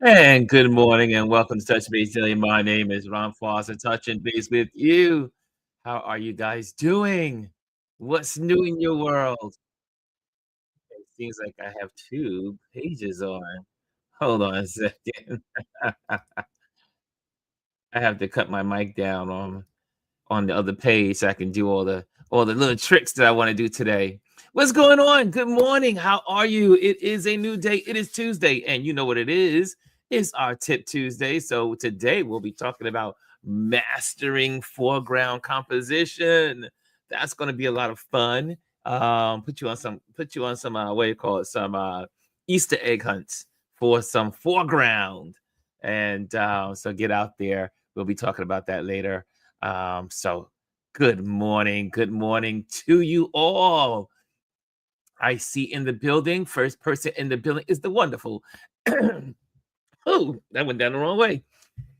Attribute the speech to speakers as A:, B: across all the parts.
A: And good morning and welcome to Touch Base Daily. My name is Ron Foster, touching base with you. How are you guys doing? What's new in your world? It seems like I have two pages on. Hold on a second. I have to cut my mic down on the other page so I can do all the little tricks that I want to do today. What's going on? Good morning. How are you? It is a new day. It is Tuesday, and you know what it is. It's our Tip Tuesday. So today we'll be talking about mastering foreground composition. That's going to be a lot of fun. Put you on some what do you call it? Some Easter egg hunts for some foreground. And so get out there. We'll be talking about that later. So good morning. Good morning to you all. I see in the building, first person in the building is the wonderful. Oh, that went down the wrong way.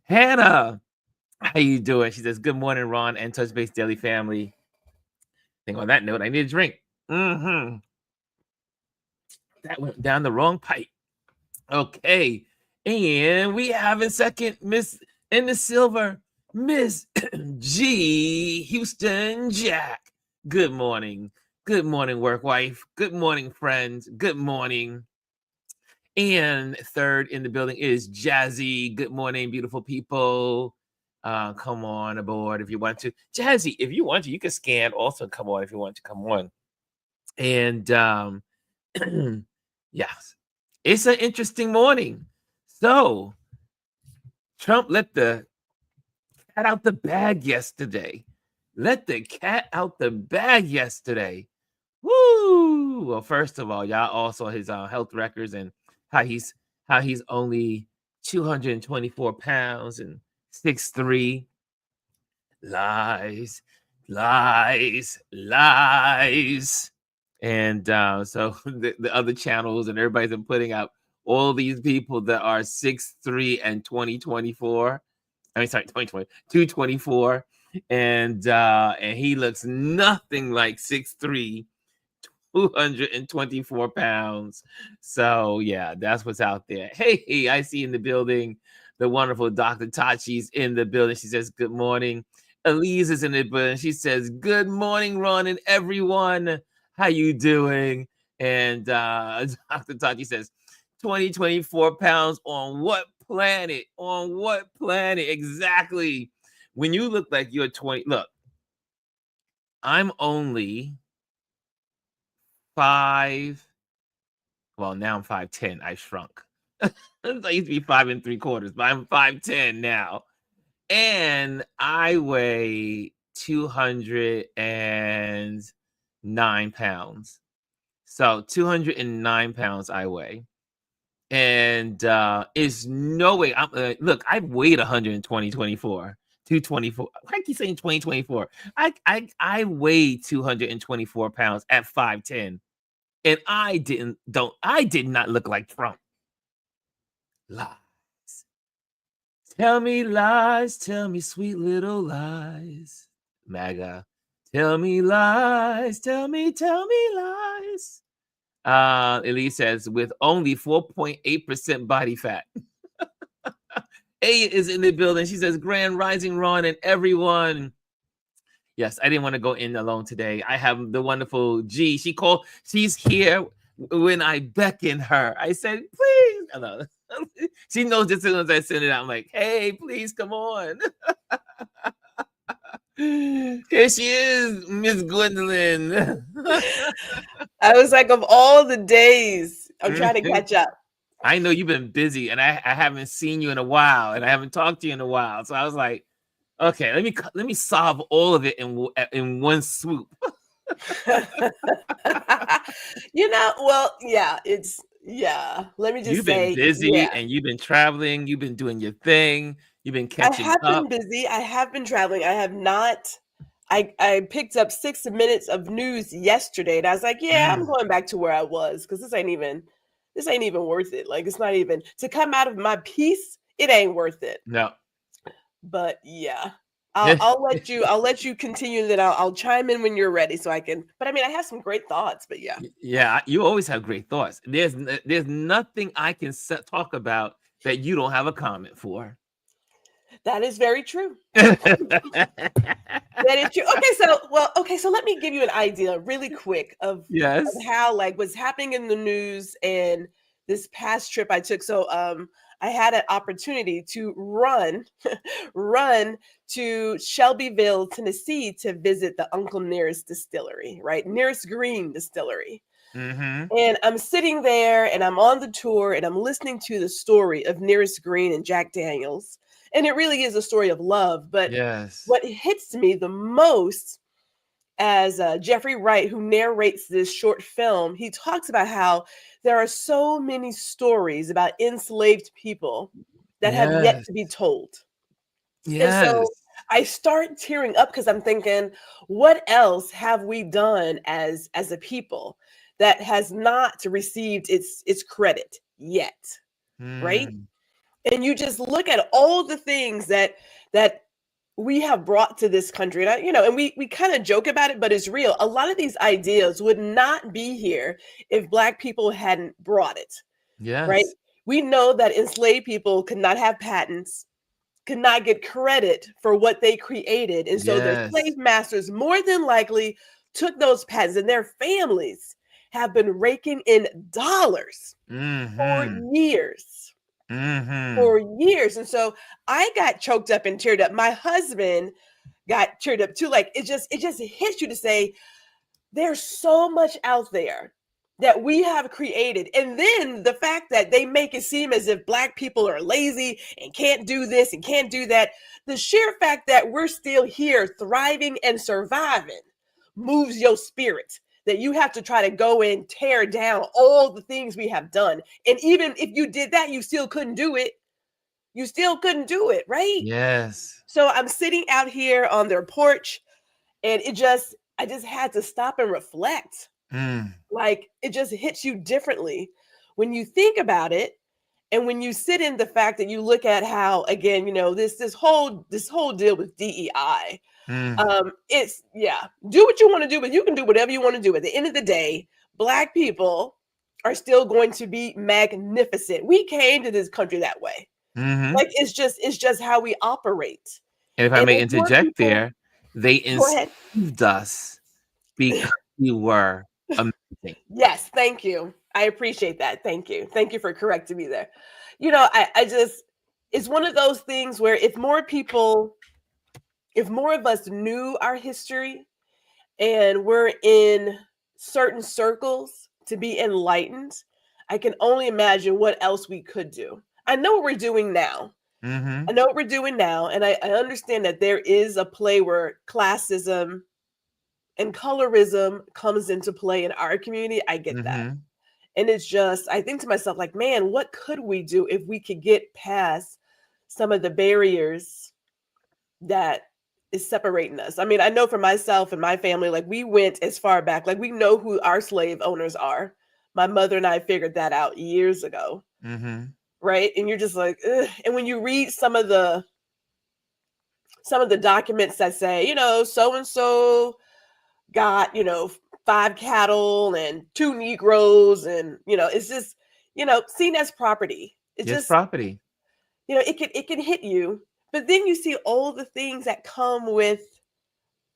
A: Hannah, how you doing? She says, good morning, Ron and Touch Base Daily family. I think on that note, I need a drink. That went down the wrong pipe. Okay. And we have in second, Miss in the silver, Miss G. Houston Jack. Good morning. Good morning, work wife. Good morning, friends. Good morning. And third in the building is Jazzy. Good morning, beautiful people. Come on aboard if you want to. Jazzy, if you want to, you can scan. Also, come on if you want to come on. And yes, it's an interesting morning. So Trump let the cat out the bag yesterday. Let the cat out the bag yesterday. Woo! Well, first of all, y'all all saw his health records and how he's only 224 pounds and 6'3". Lies, lies, lies. And so the other channels and everybody's been putting out all these people that are 6'3" and 2024. I mean, sorry, 2020, 224. And he looks nothing like 6'3", 224 pounds. So yeah, that's what's out there. Hey, I see in the building the wonderful Dr. Tachi's in the building. She says, good morning. Elise is in the building. She says, good morning, Ron and everyone. How you doing? And Dr. Tachi says, 24 pounds on what planet? On what planet? Exactly. When you look like you're 20, look, I'm only 5. Well, now I'm 5'10". I shrunk. I used to be 5 3/4, but I'm 5'10" now. And I weigh 209 pounds. So 209 pounds I weigh. And is no way. Look, I've weighed 120, 24, 224. I keep saying 2024. I weigh 224 pounds at 5'10". And I did not look like Trump. Lies. Tell me lies, tell me sweet little lies. MAGA. Tell me lies, tell me lies. Elise says, with only 4.8% body fat. A is in the building. She says, Grand Rising Ron and everyone. Yes, I didn't want to go in alone today. I have the wonderful G. She's here when I beckon her. I said, please. No. She knows as soon as I send it out, I'm like, hey, please come on. Here she is, Miss Gwendolyn.
B: I was like, of all the days, I'm trying to catch up.
A: I know you've been busy, and I haven't seen you in a while, and I haven't talked to you in a while. So I was like, okay, let me solve all of it in one swoop.
B: Well, yeah. Let me just
A: You've been
B: say,
A: busy,
B: yeah.
A: and you've been traveling. You've been doing your thing. You've been
B: I
A: catching
B: have
A: up.
B: been busy. I have been traveling. I have not. I picked up 6 minutes of news yesterday, and I was like, yeah, I'm going back to where I was because this ain't even worth it. Like, it's not even to come out of my piece. It ain't worth it.
A: No.
B: But yeah, I'll let you continue. Then I'll chime in when you're ready, so I can. But I mean, I have some great thoughts. But yeah,
A: Yeah, you always have great thoughts. There's nothing I can talk about that you don't have a comment for.
B: That is very true. That is true. Okay, so let me give you an idea really quick of
A: Yes.
B: how like what's happening in the news and this past trip I took. So I had an opportunity to run to Shelbyville, Tennessee to visit the Uncle Nearest distillery, right? Nearest Green distillery.
A: Mm-hmm.
B: And I'm sitting there and I'm on the tour and I'm listening to the story of Nearest Green and Jack Daniels. And it really is a story of love. But
A: Yes.
B: what hits me the most as Jeffrey Wright, who narrates this short film, he talks about how there are so many stories about enslaved people that have yet
A: Yes.
B: to be told. And
A: Yes.
B: so I start tearing up because I'm thinking, what else have we done as a people that has not received its credit yet, right?
A: Mm.
B: And you just look at all the things that we have brought to this country, and and we kind of joke about it, but it's real. A lot of these ideas would not be here if Black people hadn't brought it, right?
A: Yes.
B: We know that enslaved people could not have patents, could not get credit for what they created. And so their
A: Yes.
B: slave masters more than likely took those patents, and their families have been raking in dollars for
A: Mm-hmm.
B: years.
A: Mm-hmm.
B: For years. And so I got choked up and teared up. My husband got teared up too. Like it just hits you to say there's so much out there that we have created. And then the fact that they make it seem as if Black people are lazy and can't do this and can't do that. The sheer fact that we're still here thriving and surviving moves your spirit, that you have to try to go and tear down all the things we have done. And even if you did that, you still couldn't do it. You still couldn't do it, right?
A: Yes.
B: So I'm sitting out here on their porch, and I just had to stop and reflect.
A: Mm.
B: Like it just hits you differently when you think about it, and when you sit in the fact that you look at how, again, this whole deal with DEI.
A: Mm.
B: It's do what you want to do, but you can do whatever you want to do. At the end of the day, Black people are still going to be magnificent. We came to this country that way.
A: Mm-hmm.
B: Like it's just how we operate.
A: And if I
B: And
A: may
B: if more
A: interject
B: people
A: there, they
B: go ahead.
A: enslaved us because we were amazing.
B: Yes, thank you. I appreciate that. Thank you. Thank you for correcting me there. I just it's one of those things where if more of us knew our history and we're in certain circles to be enlightened, I can only imagine what else we could do. I know what we're doing now.
A: Mm-hmm.
B: I know what we're doing now, and I understand that there is a play where classism and colorism comes into play in our community. I get that.
A: Mm-hmm.
B: And it's just, I think to myself, like, man, what could we do if we could get past some of the barriers that is separating us? I mean, I know for myself and my family, like we went as far back, like we know who our slave owners are. My mother and I figured that out years ago.
A: Mm-hmm.
B: Right. And you're just like, ugh. And when you read some of the documents that say, so and so got, 5 cattle and 2 Negroes, and it's just, seen as property. It
A: Yes,
B: just,
A: property.
B: it can hit you. But then you see all the things that come with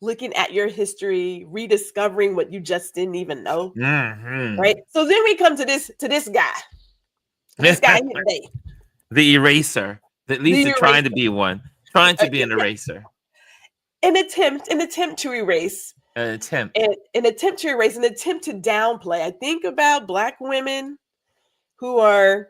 B: looking at your history, rediscovering what you just didn't even know.
A: Mm-hmm.
B: Right. So then we come to this guy. This guy here today.
A: The eraser. At least they're trying to
B: eraser.
A: be one. Trying to be an eraser.
B: An attempt to erase.
A: An attempt.
B: An attempt to erase, an attempt to downplay. I think about Black women who are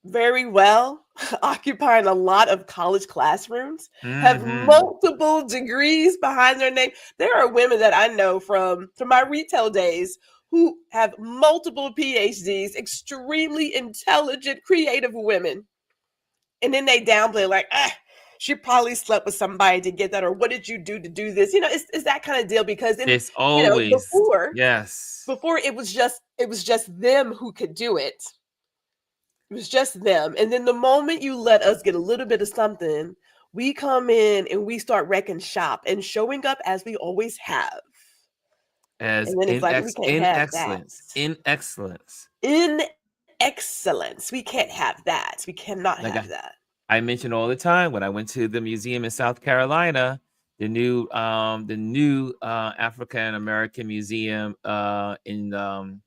B: very well occupying a lot of college classrooms, have
A: Mm-hmm.
B: multiple degrees behind their name. There are women that I know from my retail days who have multiple PhDs, extremely intelligent, creative women. And then they downplay like, she probably slept with somebody to get that, or what did you do to do this? It's that kind of deal, because
A: It's always
B: before
A: yes.
B: before it was just them who could do it. It was just them. And then the moment you let us get a little bit of something, we come in and we start wrecking shop and showing up as we always have.
A: As
B: And then it's like, we can't
A: in
B: have that.
A: excellence. In excellence.
B: In excellence. We can't have that. We cannot
A: Like
B: have that.
A: I mention all the time when I went to the museum in South Carolina, the new African American museum in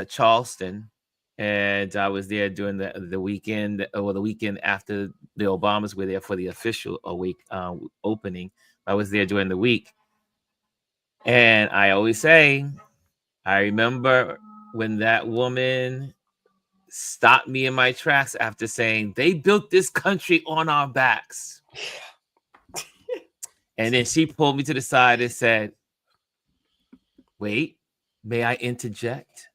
A: Charleston, and I was there during the weekend, or the weekend after the Obamas were there for the official week opening. I was there during the week, and I always say, I remember when that woman stopped me in my tracks after saying, they built this country on our backs. And then she pulled me to the side and said, wait, may I interject?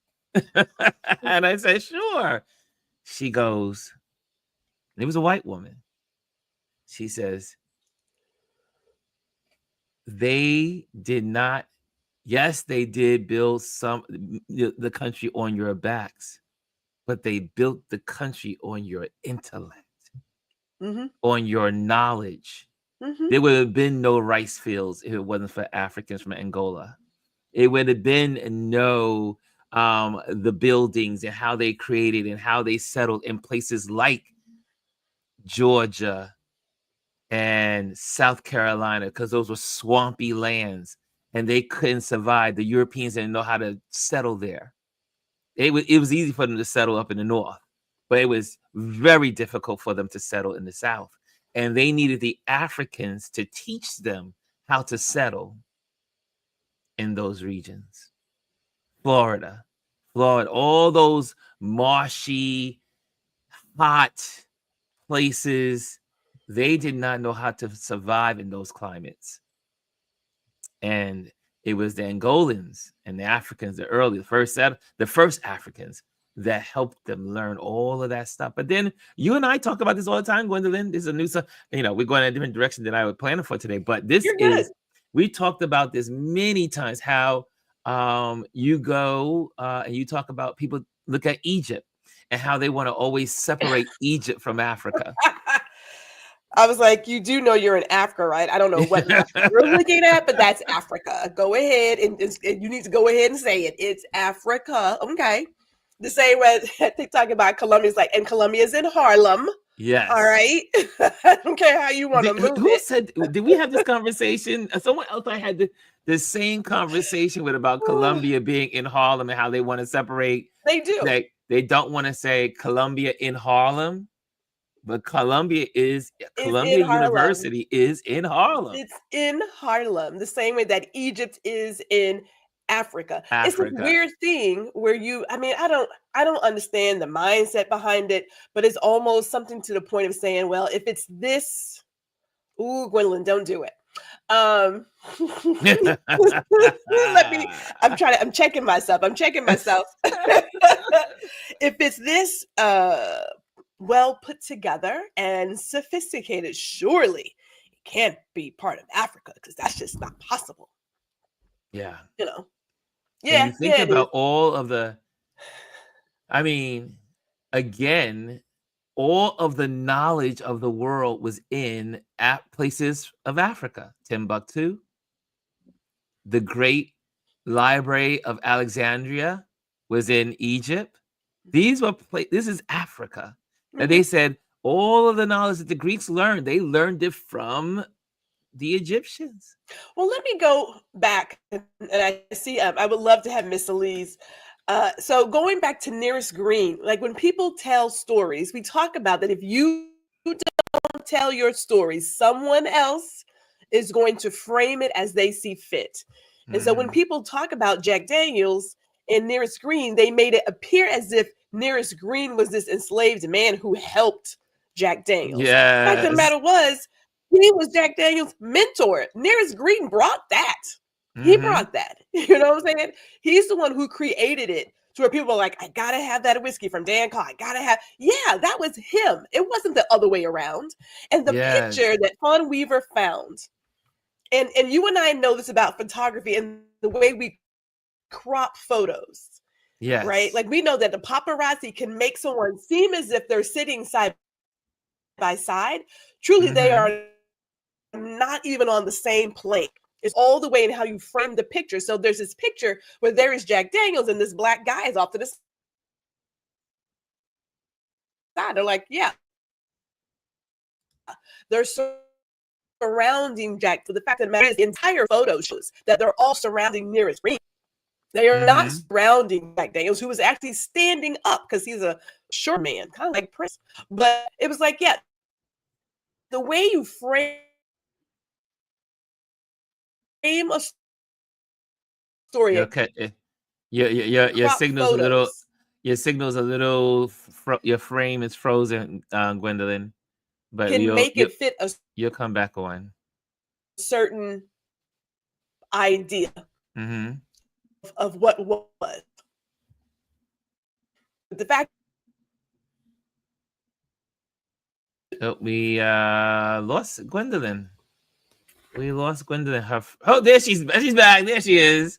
A: And I said, sure. She goes, and it was a white woman. She says, they did not, yes, they did build the country on your backs, but they built the country on your intellect, on your knowledge. There would have been no rice fields if it wasn't for Africans from Angola. It would have been no the buildings and how they created and how they settled in places like Georgia and South Carolina, because those were swampy lands and they couldn't survive. The Europeans didn't know how to settle there. It was easy for them to settle up in the north, but it was very difficult for them to settle in the south. And they needed the Africans to teach them how to settle in those regions. Florida, all those marshy, hot places, they did not know how to survive in those climates. And it was the Angolans and the Africans, the first Africans that helped them learn all of that stuff. But then you and I talk about this all the time, Gwendolyn. This is a new stuff. We're going in a different direction than I was planning for today. But we talked about this many times, how you go and you talk about people look at Egypt and how they want to always separate Egypt from Africa.
B: I was like, you do know you're in Africa, right? I don't know what you're looking at, but that's Africa. Go ahead and you need to go ahead and say it. It's Africa. Okay. The same way they talk about Colombia is like, and Colombia's in Harlem.
A: Yes.
B: All right. I don't care how you want to move
A: who said, did we have this conversation? Someone else I had the same conversation with about Colombia being in Harlem and how they want to separate.
B: They do.
A: They don't want to say Colombia in Harlem, but Columbia University is in Harlem.
B: It's in Harlem, the same way that Egypt is in Africa. It's a weird thing where I don't understand the mindset behind it, but it's almost something to the point of saying, well, if it's this, ooh, Gwendolyn, don't do it. I'm checking myself. If it's this well put together and sophisticated, surely it can't be part of Africa, because that's just not possible.
A: Yeah.
B: Yeah.
A: And you think about all of the, again, all of the knowledge of the world was in places of Africa. Timbuktu, the great library of Alexandria was in Egypt. This is Africa. And they said all of the knowledge that the Greeks learned, they learned it from the Egyptians.
B: Well, let me go back, and I see I would love to have Miss Elise. So going back to nearest green, like when people tell stories, we talk about that if you don't tell your stories, someone else is going to frame it as they see fit. And so when people talk about Jack Daniels and nearest green, they made it appear as if nearest green was this enslaved man who helped Jack Daniels.
A: Yes.
B: The fact of the matter was, he was Jack Daniels' mentor. Nearest green brought that. He brought that. You know what I'm saying? He's the one who created it to where people are like, I gotta have that whiskey from Dan Carr. I gotta have. Yeah, that was him. It wasn't the other way around. And the picture that Fawn Weaver found, and you and I know this about photography and the way we crop photos.
A: Yes.
B: Right? Like we know that the paparazzi can make someone seem as if they're sitting side by side. Truly, they are not even on the same plane. It's all the way in how you frame the picture. So there's this picture where there is Jack Daniels and this black guy is off to the They're like, yeah, they're surrounding Jack. So the fact of the matter is, the entire photo shows that they're all surrounding near his screen. They are not surrounding Jack Daniels, who was actually standing up because he's a short man, kind of like Prince. But it was like, yeah, the way you frame a story,
A: Okay. Your signal's a little. Your signal's a little. Your frame is frozen, Gwendolyn. But
B: can make it fit
A: you'll come back on.
B: Certain idea of what was. The fact
A: we lost Gwendolyn. We lost Gwendolyn. There she's back. There she is.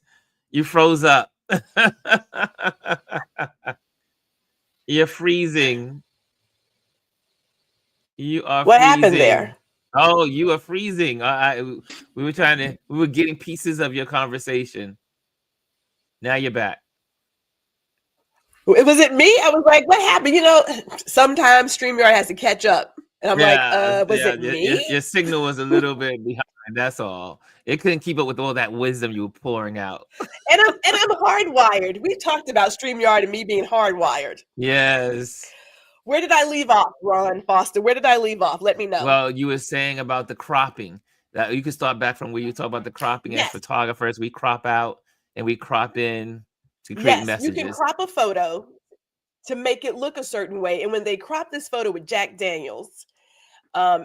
A: You froze up. You're freezing. You are
B: what
A: freezing.
B: happened there?
A: Oh, you are freezing. We were getting pieces of your conversation. Now you're back.
B: Was it me? I was like, what happened? Sometimes StreamYard has to catch up. And I'm like, was it me?
A: Your signal was a little bit behind. That's all. It couldn't keep up with all that wisdom you were pouring out.
B: And I'm hardwired. We talked about StreamYard and me being hardwired.
A: Yes.
B: Where did I leave off, Ron Foster? Where did I leave off? Let me know.
A: Well, you were saying about the cropping. That you can start back from where you talk about the cropping. As photographers, we crop out and we crop in to create messages.
B: You can crop a photo to make it look a certain way. And when they cropped this photo with Jack Daniels,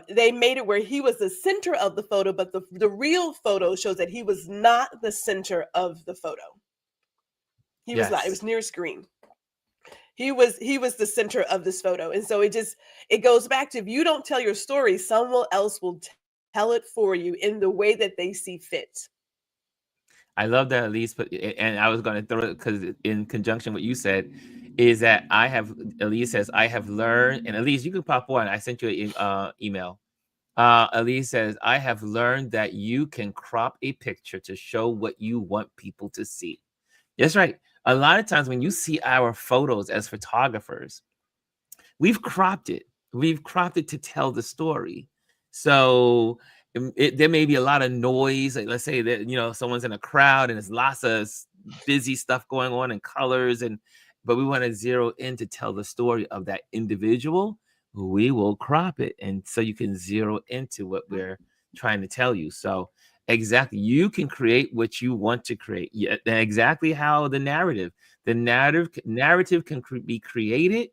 B: they made it where he was the center of the photo, but the real photo shows that he was not the center of the photo. He was not. It was near screen. He was the center of this photo. And so it goes back to, if you don't tell your story, someone else will tell it for you in the way that they see fit.
A: I love that Elise put, and I was going to throw it because in conjunction with what you said, is that Elise says, I have learned, and Elise, you can pop on. I sent you an email. Elise says, I have learned that you can crop a picture to show what you want people to see. That's right. A lot of times when you see our photos as photographers, we've cropped it. We've cropped it to tell the story. So there may be a lot of noise. Like, let's say that, someone's in a crowd and there's lots of busy stuff going on and colors, but we want to zero in to tell the story of that individual. We will crop it. And so you can zero into what we're trying to tell you. So exactly, you can create what you want to create. Exactly how the narrative can be created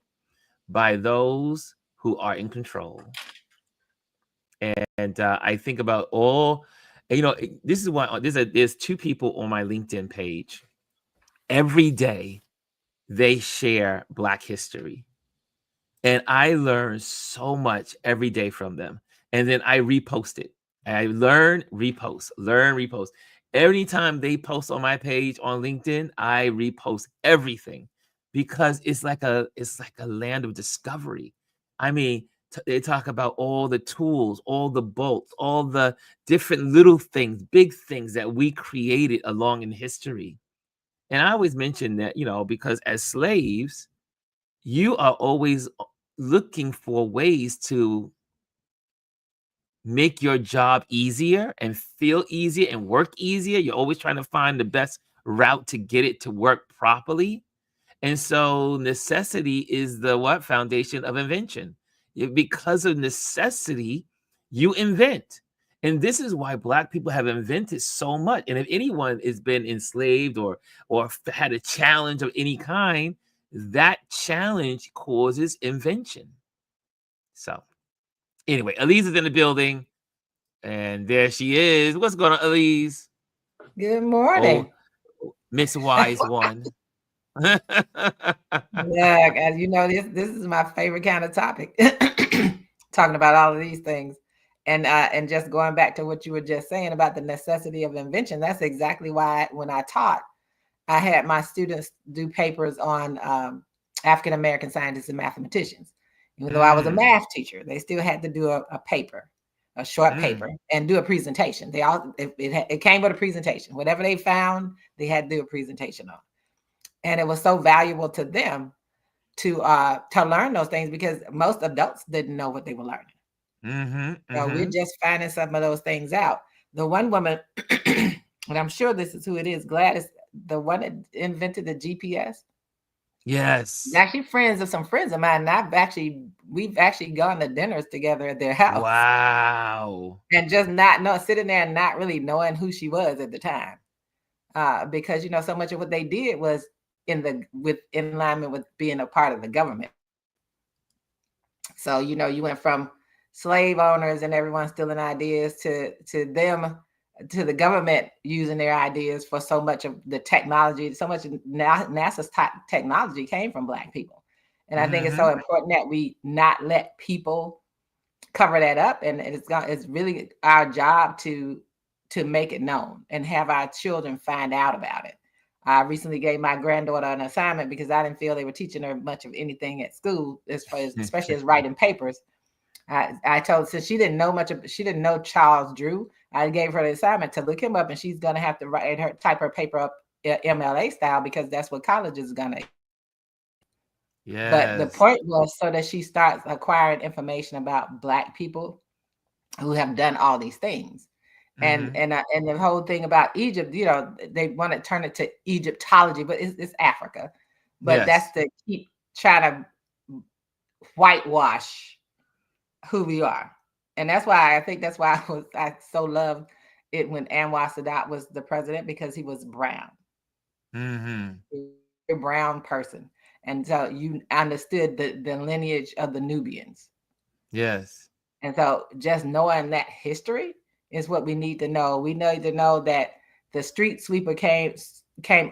A: by those who are in control. And I think about this is one. There's two people on my LinkedIn page. Every day, they share Black history, and I learn so much every day from them. And then I repost it. I learn, repost. Anytime they post on my page on LinkedIn, I repost everything because it's like a land of discovery. I mean, they talk about all the tools, all the bolts, all the different little things, big things that we created along in history. And I always mention that, because as slaves, you are always looking for ways to make your job easier and feel easier and work easier. You're always trying to find the best route to get it to work properly. And so necessity is the foundation of invention. Because of necessity, you invent. And this is why Black people have invented so much. And if anyone has been enslaved or had a challenge of any kind, that challenge causes invention. So anyway, Elise is in the building, and there she is. What's going on, Elise?
C: Good morning.
A: Oh, Miss Wise One.
C: Yeah, as you know, this is my favorite kind of topic. Talking about all of these things. And just going back to what you were just saying about the necessity of invention, that's exactly why when I taught, I had my students do papers on African-American scientists and mathematicians. Even though I was a math teacher, they still had to do a paper, a short paper, and do a presentation. It came with a presentation. Whatever they found, they had to do a presentation on. And it was so valuable to them to learn those things, because most adults didn't know what they were learning. So we're just finding some of those things out. The one woman, and I'm sure this is who it is, Gladys, the one that invented the GPS.
A: Yes.
C: Actually, friends of some friends of mine. We've actually gone to dinners together at their house.
A: Wow.
C: And just sitting there and not really knowing who she was at the time. Because so much of what they did was in alignment with being a part of the government. So you went from slave owners and everyone stealing ideas to the government using their ideas for so much of the technology. So much of NASA's technology came from Black people, and I think it's so important that we not let people cover that up, and it's really our job to make it known and have our children find out about it. I recently gave my granddaughter an assignment because I didn't feel they were teaching her much of anything at school, especially as writing papers. I told, since she didn't know Charles Drew, I gave her the assignment to look him up, and she's going to have to type her paper up MLA style, because that's what college is going to.
A: Yes.
C: But the point was so that she starts acquiring information about Black people who have done all these things. And the whole thing about Egypt, they want to turn it to Egyptology, but it's Africa. But that's to keep trying to whitewash who we are. And that's why I so loved it when Anwar Sadat was the president, because he was brown. A brown person. And so you understood the lineage of the Nubians.
A: Yes.
C: And so just knowing that history is what we need to know. We need to know that the street sweeper came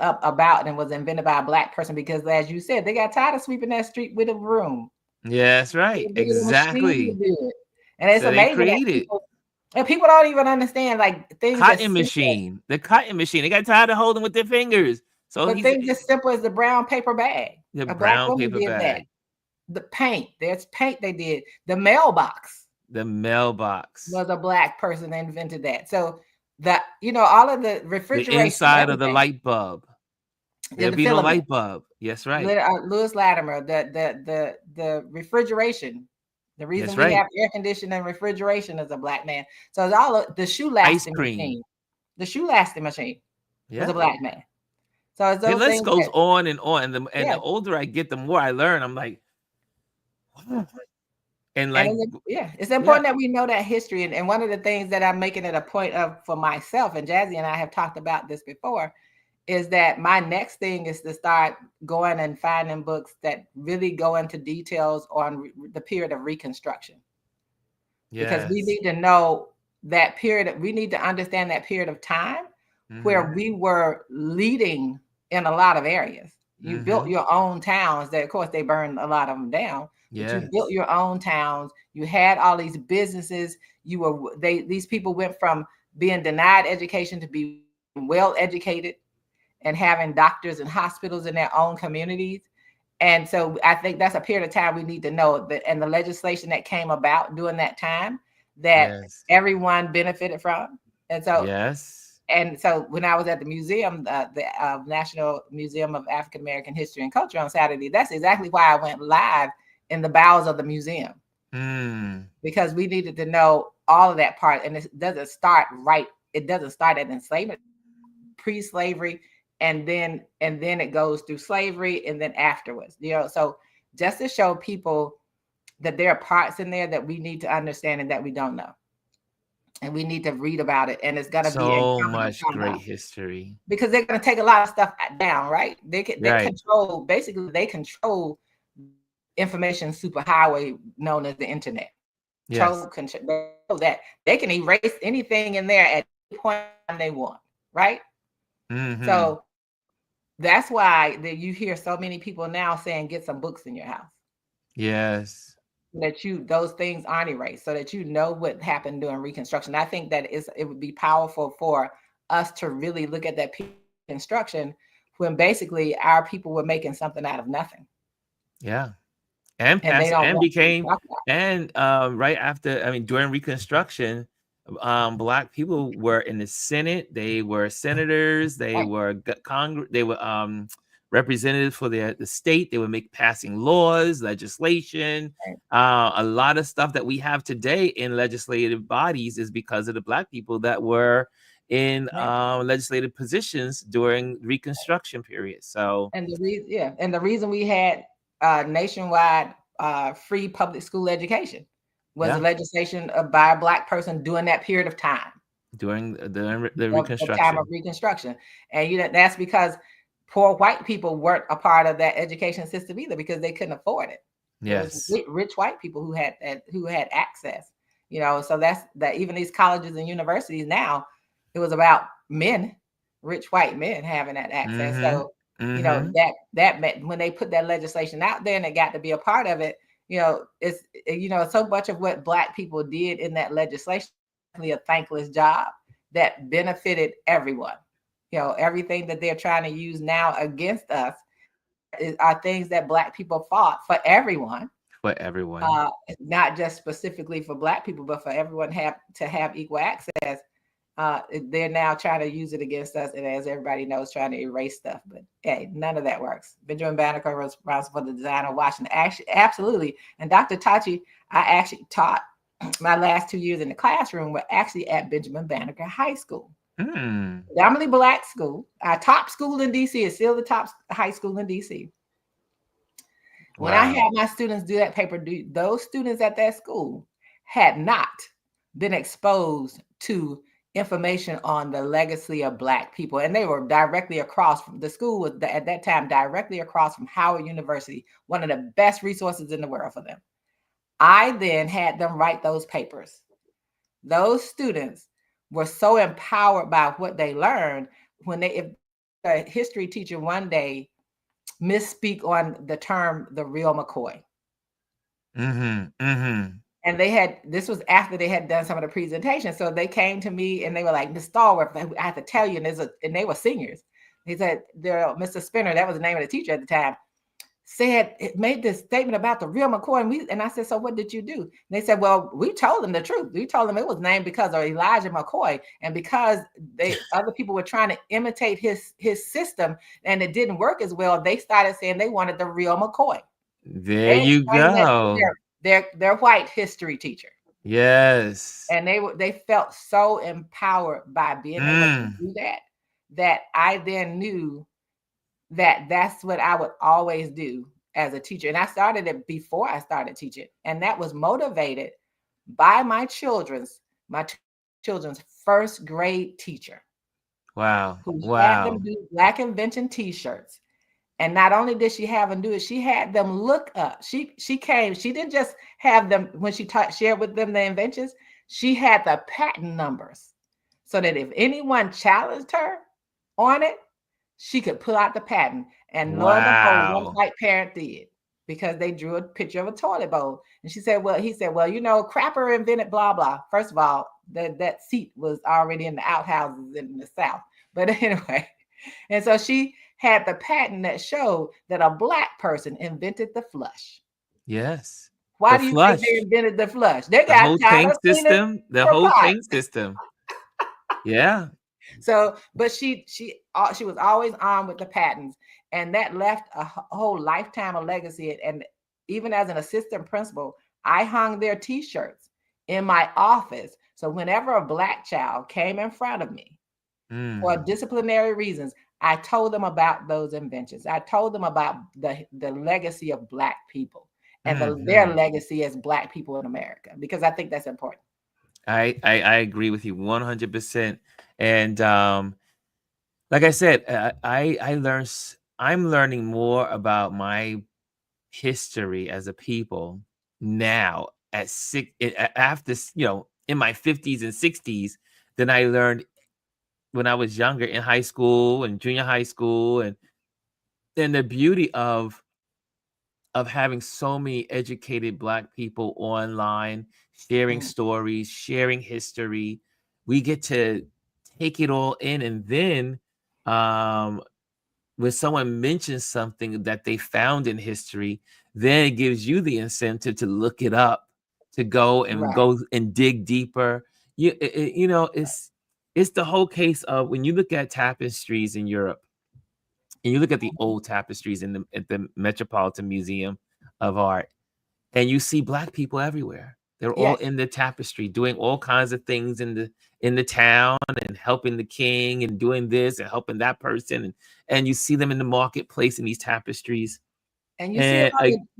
C: up about and was invented by a Black person, because, as you said, they got tired of sweeping that street with a broom.
A: Yeah, that's right. Exactly.
C: And it's amazing that people don't even understand, like, things.
A: Cotton machine. The cotton machine. They got tired of holding with their fingers. So
C: things as simple as the brown paper bag.
A: The brown paper bag.
C: The paint. There's paint they did. The mailbox.
A: The mailbox
C: was a Black person that invented that. So that, all of the refrigeration.
A: The inside of the light bulb. There'll be no light bulb. Yes, right.
C: Lewis Latimer, the refrigeration. The reason we have air conditioning and refrigeration is a Black man. So it's all of the shoe lasting machine. The shoe lasting machine was a Black man. So it's those
A: the list goes on and on. And the older I get, the more I learn. I'm like,
C: it's important that we know that history. And one of the things that I'm making it a point of for myself, and Jazzy and I have talked about this before, is that my next thing is to start going and finding books that really go into details on the period of Reconstruction. Because we need to know that period. We need to understand that period of time where we were leading in a lot of areas. You built your own towns. That, of course, they burned a lot of them down. But you built your own towns. You had all these businesses. These people went from being denied education to be well educated and having doctors and hospitals in their own communities. And so I think that's a period of time we need to know that, and the legislation that came about during that time that everyone benefited from. And so, and so when I was at the museum, the National Museum of African American History and Culture on Saturday, that's exactly why I went live in the bowels of the museum, because we needed to know all of that part. And it doesn't start It doesn't start at enslavement, pre-slavery, and then it goes through slavery, and then afterwards. So just to show people that there are parts in there that we need to understand and that we don't know, and we need to read about it. And it's going to be
A: so much great history,
C: because they're going to take a lot of stuff down, right? They control, basically they control information superhighway known as the internet. Control that they can erase anything in there at any point they want, right? So that's why you hear so many people now saying, get some books in your house.
A: Yes.
C: That those things aren't erased, so that you know what happened during Reconstruction. I think that it would be powerful for us to really look at that Reconstruction, when basically our people were making something out of nothing.
A: Yeah. And right after, during Reconstruction, Black people were in the Senate. They were senators. They were Congress. They were representatives for the state. They would make passing laws, legislation. A lot of stuff that we have today in legislative bodies is because of the Black people that were in legislative positions during Reconstruction period. So,
C: and the reason we had nationwide free public school education was the legislation by a Black person during that period of time.
A: During the Reconstruction.
C: The time of Reconstruction. And that's because poor white people weren't a part of that education system either, because they couldn't afford it.
A: Yes.
C: It was rich white people who had access. So that's that. Even these colleges and universities now, it was about men, rich white men having that access. So that meant when they put that legislation out there and it got to be a part of it, it's so much of what Black people did in that legislation, a thankless job that benefited everyone. Everything that they're trying to use now against us are things that Black people fought for everyone.
A: For everyone.
C: Not just specifically for Black people, but for everyone to have equal access. They're now trying to use it against us, and as everybody knows, trying to erase stuff. But hey, none of that works. Benjamin Banneker was responsible for the design of Washington. Actually, absolutely. And Dr. Tachi, I actually taught my last 2 years in the classroom were actually at Benjamin Banneker High School. Predominantly Black school. Our top school in DC is still the top high school in DC. When I had my students do that paper, those students at that school had not been exposed to information on the legacy of Black people. And they were directly across from the school was at that time directly across from Howard University, one of the best resources in the world for them. I then had them write those papers. Those students were so empowered by what they learned if a history teacher one day misspeak on the term the real McCoy. And this was after they had done some of the presentations. So they came to me and they were like, Ms. Stallworth, I have to tell you, and they were seniors. He said, Mr. Spinner, that was the name of the teacher at the time, made this statement about the real McCoy. And I said, so what did you do? And they said, well, we told them the truth. We told them it was named because of Elijah McCoy. And because other people were trying to imitate his system and it didn't work as well, they started saying they wanted the real McCoy.
A: There you go.
C: Their white history teacher.
A: Yes.
C: And they felt so empowered by being able to do that I then knew that that's what I would always do as a teacher. And I started it before I started teaching. And that was motivated by my children's first grade teacher.
A: Wow.
C: Who had them do Black Invention t-shirts. And not only did she have them do it, she had them look up. She didn't just have them when she shared with them the inventions, she had the patent numbers so that if anyone challenged her on it, she could pull out the patent. And lo and behold, one white parent did, because they drew a picture of a toilet bowl. And he said, well, Crapper invented blah, blah. First of all, that seat was already in the outhouses in the South. But anyway, and so she had the patent that showed that a Black person invented the flush.
A: Yes.
C: Why do you think they invented the flush? They got
A: the whole tank system. The whole tank system. Yeah.
C: So, but she was always on with the patents, and that left a whole lifetime of legacy. And even as an assistant principal, I hung their t-shirts in my office. So whenever a Black child came in front of me for disciplinary reasons, I told them about those inventions. I told them about the legacy of Black people and their legacy as Black people in America, because I think that's important.
A: I agree with you 100%. And like I said, I'm learning more about my history as a people now after, in my 50s and 60s than I learned when I was younger in high school and junior high school. And then the beauty of having so many educated Black people online, sharing stories, sharing history, we get to take it all in. And then when someone mentions something that they found in history, then it gives you the incentive to look it up, to go and dig deeper. It's the whole case of when you look at tapestries in Europe, and you look at the old tapestries at the Metropolitan Museum of Art, and you see Black people everywhere. They're all in the tapestry, doing all kinds of things in the town, and helping the king, and doing this and helping that person, and you see them in the marketplace in these tapestries.
C: And you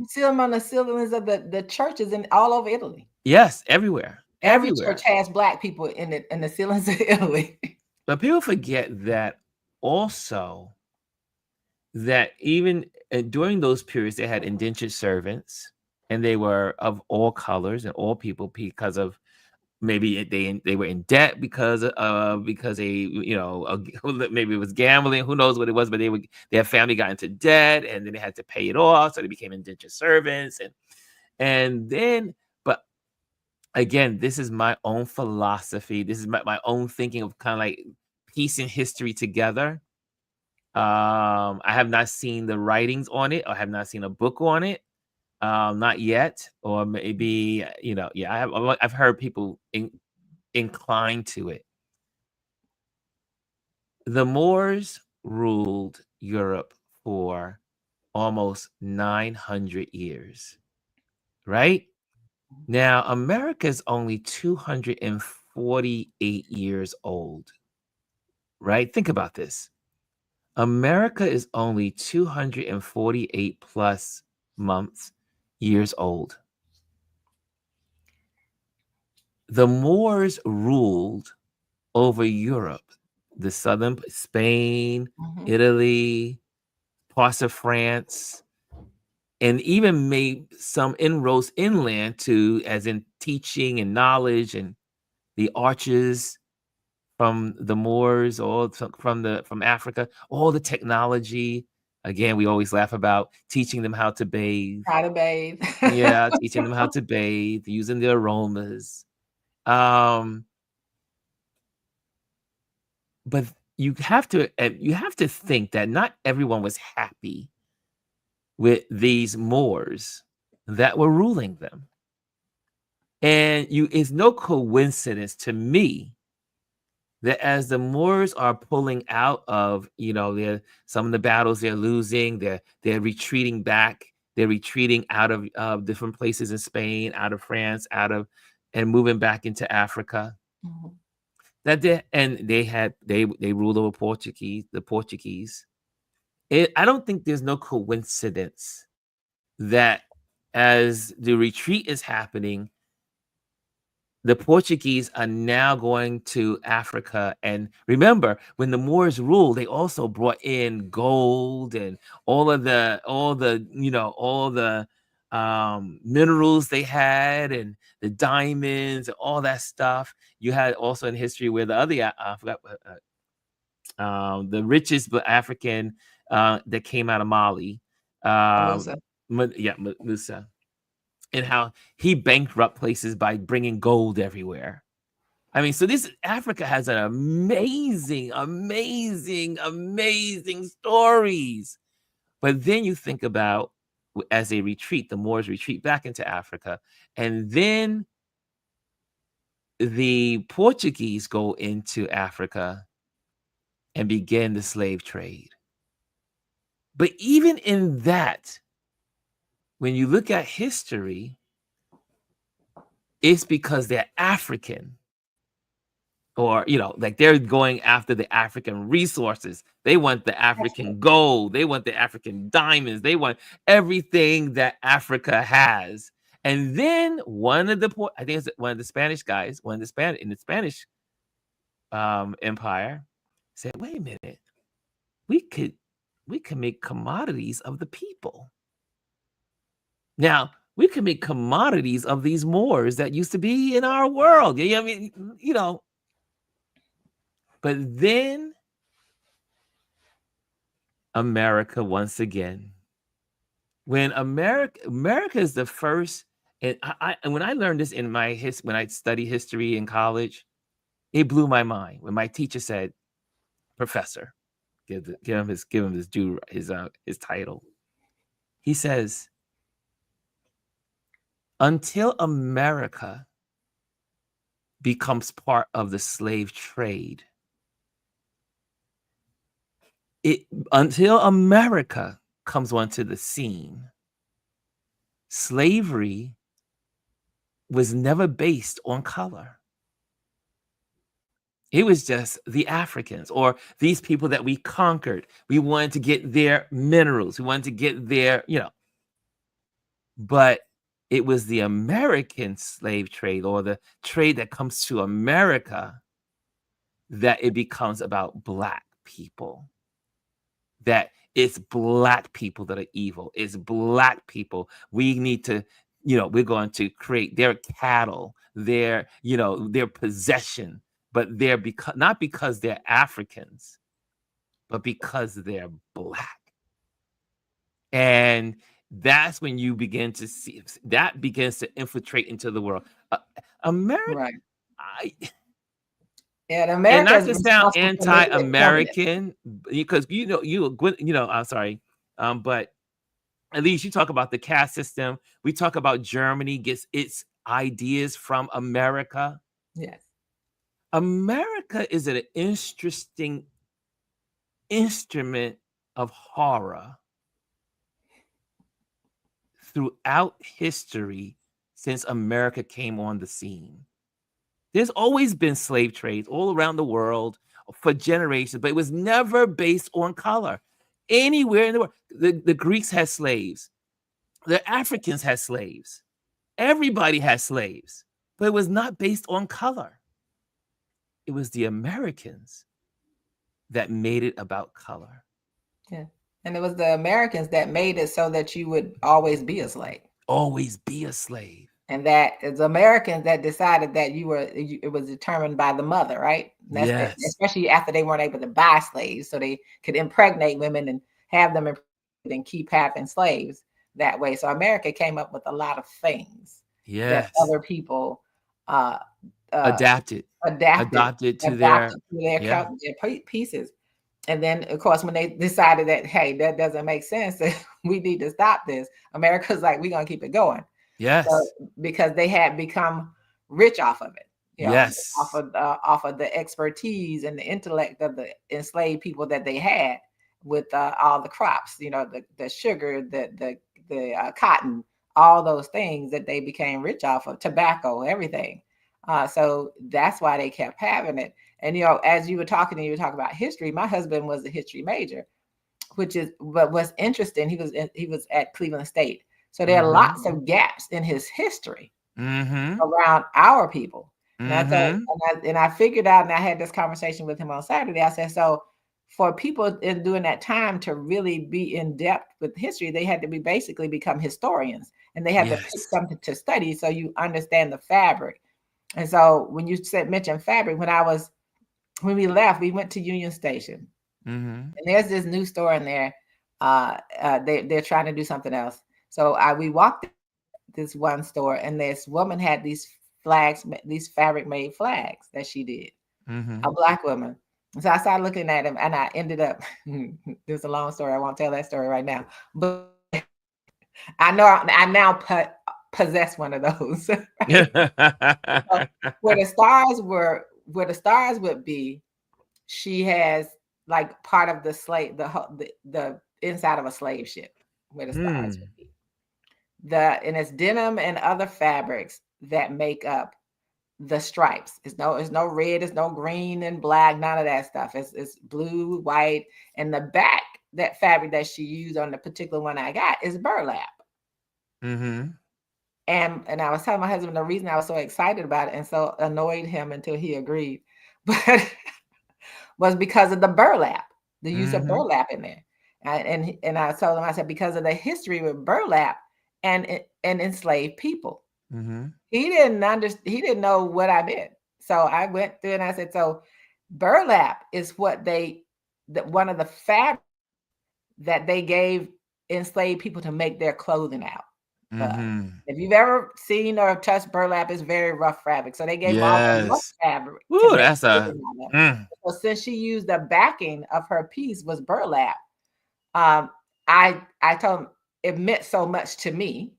C: see them on the ceilings of the churches in all over Italy.
A: Yes, everywhere.
C: Every church has Black people in the ceilings of Italy.
A: But people forget that also, that even during those periods, they had indentured servants, and they were of all colors and all people, because of maybe they were in debt because they maybe it was gambling, who knows what it was, but their family got into debt, and then they had to pay it off, so they became indentured servants, and then, but again, this is my own philosophy, this is my own thinking of kind of like piecing history together. I have not seen the writings on it, or have not seen a book on it, not yet, or maybe I've heard people inclined to it. The Moors ruled Europe for almost 900 years, right? Now, America is only 248 years old, right? Think about this. America is only 248 plus years old. The Moors ruled over Europe, the southern Spain, Italy, parts of France, and even made some inroads inland too, as in teaching and knowledge, and the arches from the Moors, all from Africa, all the technology. Again, we always laugh about teaching them how to bathe.
C: How to bathe.
A: Yeah, teaching them how to bathe, using the aromas. But you have to think that not everyone was happy with these Moors that were ruling them. And it's no coincidence to me that as the Moors are pulling out of, some of the battles they're losing, they're retreating back, they're retreating out of different places in Spain, out of France, and moving back into Africa. They ruled over the Portuguese. I don't think there's no coincidence that as the retreat is happening, the Portuguese are now going to Africa. And remember, when the Moors ruled, they also brought in gold and all the minerals they had, and the diamonds and all that stuff. You had also in history where the other the richest African that came out of Mali, Musa, and how he bankrupt places by bringing gold everywhere. I mean, so Africa has an amazing stories. But then you think about, as they retreat, the Moors retreat back into Africa, and then the Portuguese go into Africa and begin the slave trade. But even in that, when you look at history, it's because they're African, or like they're going after the African resources. They want the African gold, they want the African diamonds, they want everything that Africa has. And then one of the Spanish guys, in the Spanish empire, said, wait a minute, we could make commodities of the people. Now, we can make commodities of these Moors that used to be in our world. I mean, But then America once again. When America is the first, and when I learned this when I studied history in college, it blew my mind when my teacher said, "Professor, give him his due, his title." He says, until America becomes part of the slave trade, until America comes onto the scene, slavery was never based on color. It was just the Africans or these people that we conquered. We wanted to get their minerals. We wanted to get their, but it was the American slave trade or the trade that comes to America that it becomes about Black people. That it's Black people that are evil. It's Black people. We need to, we're going to create their cattle, their possession, but they're not because they're Africans, but because they're Black. And that's when you begin to see that begins to infiltrate into the world. America,
C: Right.
B: And
A: and
B: America
A: not
B: is
A: to sound
B: responsible for making it permanent.
A: anti-American, because I'm sorry, but at least you talk about the caste system. We talk about Germany gets its ideas from America.
C: Yes.
A: America is an interesting instrument of horror throughout history since America came on the scene. There's always been slave trades all around the world for generations, but it was never based on color. Anywhere in the world, the Greeks had slaves, the Africans had slaves, everybody had slaves, but it was not based on color. It was the Americans that made it about color.
C: Yeah. And it was the Americans that made it so that you would always be a slave.
A: Always be a slave.
C: And that it's Americans that decided that it was determined by the mother, right?
A: Yes.
C: Especially after they weren't able to buy slaves, so they could impregnate women and have them and keep having slaves that way. So America came up with a lot of things that other people adapted to their pieces. And then, of course, when they decided that, hey, that doesn't make sense, we need to stop this, America's like, we're going to keep it going.
A: Yes.
C: So, because they had become rich off of it.
A: Yes.
C: Off of the expertise and the intellect of the enslaved people that they had with all the crops, the sugar, the cotton, all those things that they became rich off of, tobacco, everything. So that's why they kept having it. And, as you were talking about history, my husband was a history major, but what's interesting, he was at Cleveland State. So there are lots of gaps in his history around our people. And I figured out, and I had this conversation with him on Saturday. I said, so for people during that time to really be in depth with history, they had to basically become historians, and they had to pick something to study so you understand the fabric. And so when you mentioned fabric, when we left, we went to Union Station, and there's this new store in there. They're trying to do something else. So we walked this one store, and this woman had these flags, these fabric made flags that she did, a Black woman. So I started looking at them, and I ended up, there's a long story. I won't tell that story right now, but I know I now possess one of those. Right? So where the stars would be, she has like part of the slave, the inside of a slave ship where the stars would be. And it's denim and other fabrics that make up the stripes. It's no red, it's no green and black, none of that stuff. It's blue, white, and the back, that fabric that she used on the particular one I got is burlap. And I was telling my husband the reason I was so excited about it and so annoyed him until he agreed, but was because of the burlap, the use of burlap in there. And I told him, I said, because of the history with burlap and enslaved people. He didn't know what I meant. So I went through and I said, so burlap is one of the fabrics that they gave enslaved people to make their clothing out. If you've ever seen or touched burlap, it's very rough fabric. So they gave all the rough fabric.
A: Ooh, that's
C: So since she used the backing of her piece was burlap, I told him it meant so much to me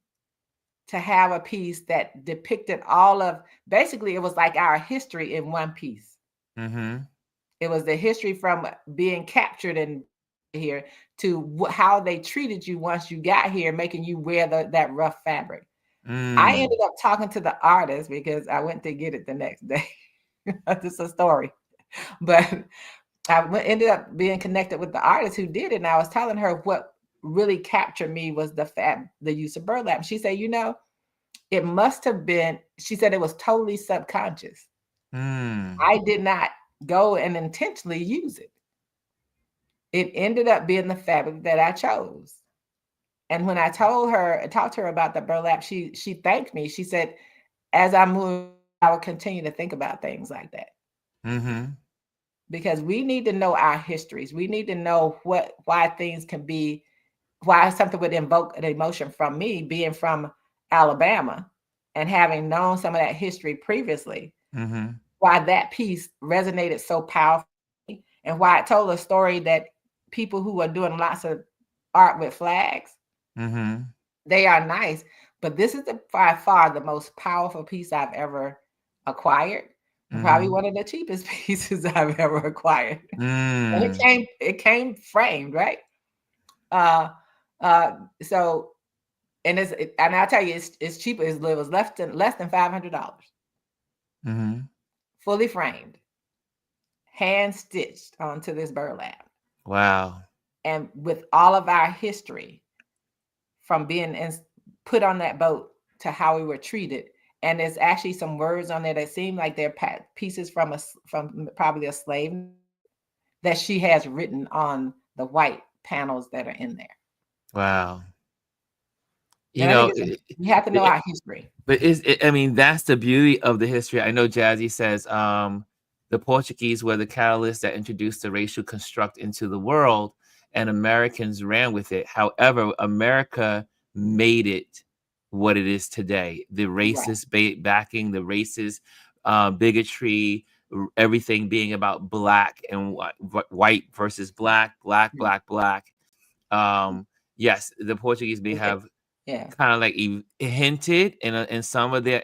C: to have a piece that depicted basically it was like our history in one piece. It was the history from being captured and here to how they treated you once you got here, making you wear that rough fabric. I ended up talking to the artist because I went to get it the next day. This is a story, but I ended up being connected with the artist who did it, and I was telling her what really captured me was the use of burlap. She said, it must have been. She said it was totally subconscious. I did not go and intentionally use it. It ended up being the fabric that I chose. And when I talked to her about the burlap, she thanked me. She said, as I move, I will continue to think about things like that. Because we need to know our histories. We need to know why things can be, why something would invoke an emotion from me, being from Alabama and having known some of that history previously, why that piece resonated so powerfully, and why it told a story that people who are doing lots of art with flags, they are nice, but this is by far the most powerful piece I've ever acquired. Probably one of the cheapest pieces I've ever acquired. And it came framed, right? So, and I'll tell you, it's cheaper. It was less than $500. Fully framed, hand stitched onto this burlap.
A: Wow.
C: And with all of our history, from being put on that boat to how we were treated. And there's actually some words on there that seem like they're pieces from probably a slave that she has written on the white panels that are in there.
A: Wow.
C: You have to know our history.
A: But I mean, that's the beauty of the history. I know Jazzy says the Portuguese were the catalyst that introduced the racial construct into the world, and Americans ran with it. However, America made it what it is today. The racist backing, the racist bigotry, everything being about black and white versus black. Yes, the Portuguese may have kind of like hinted in some of their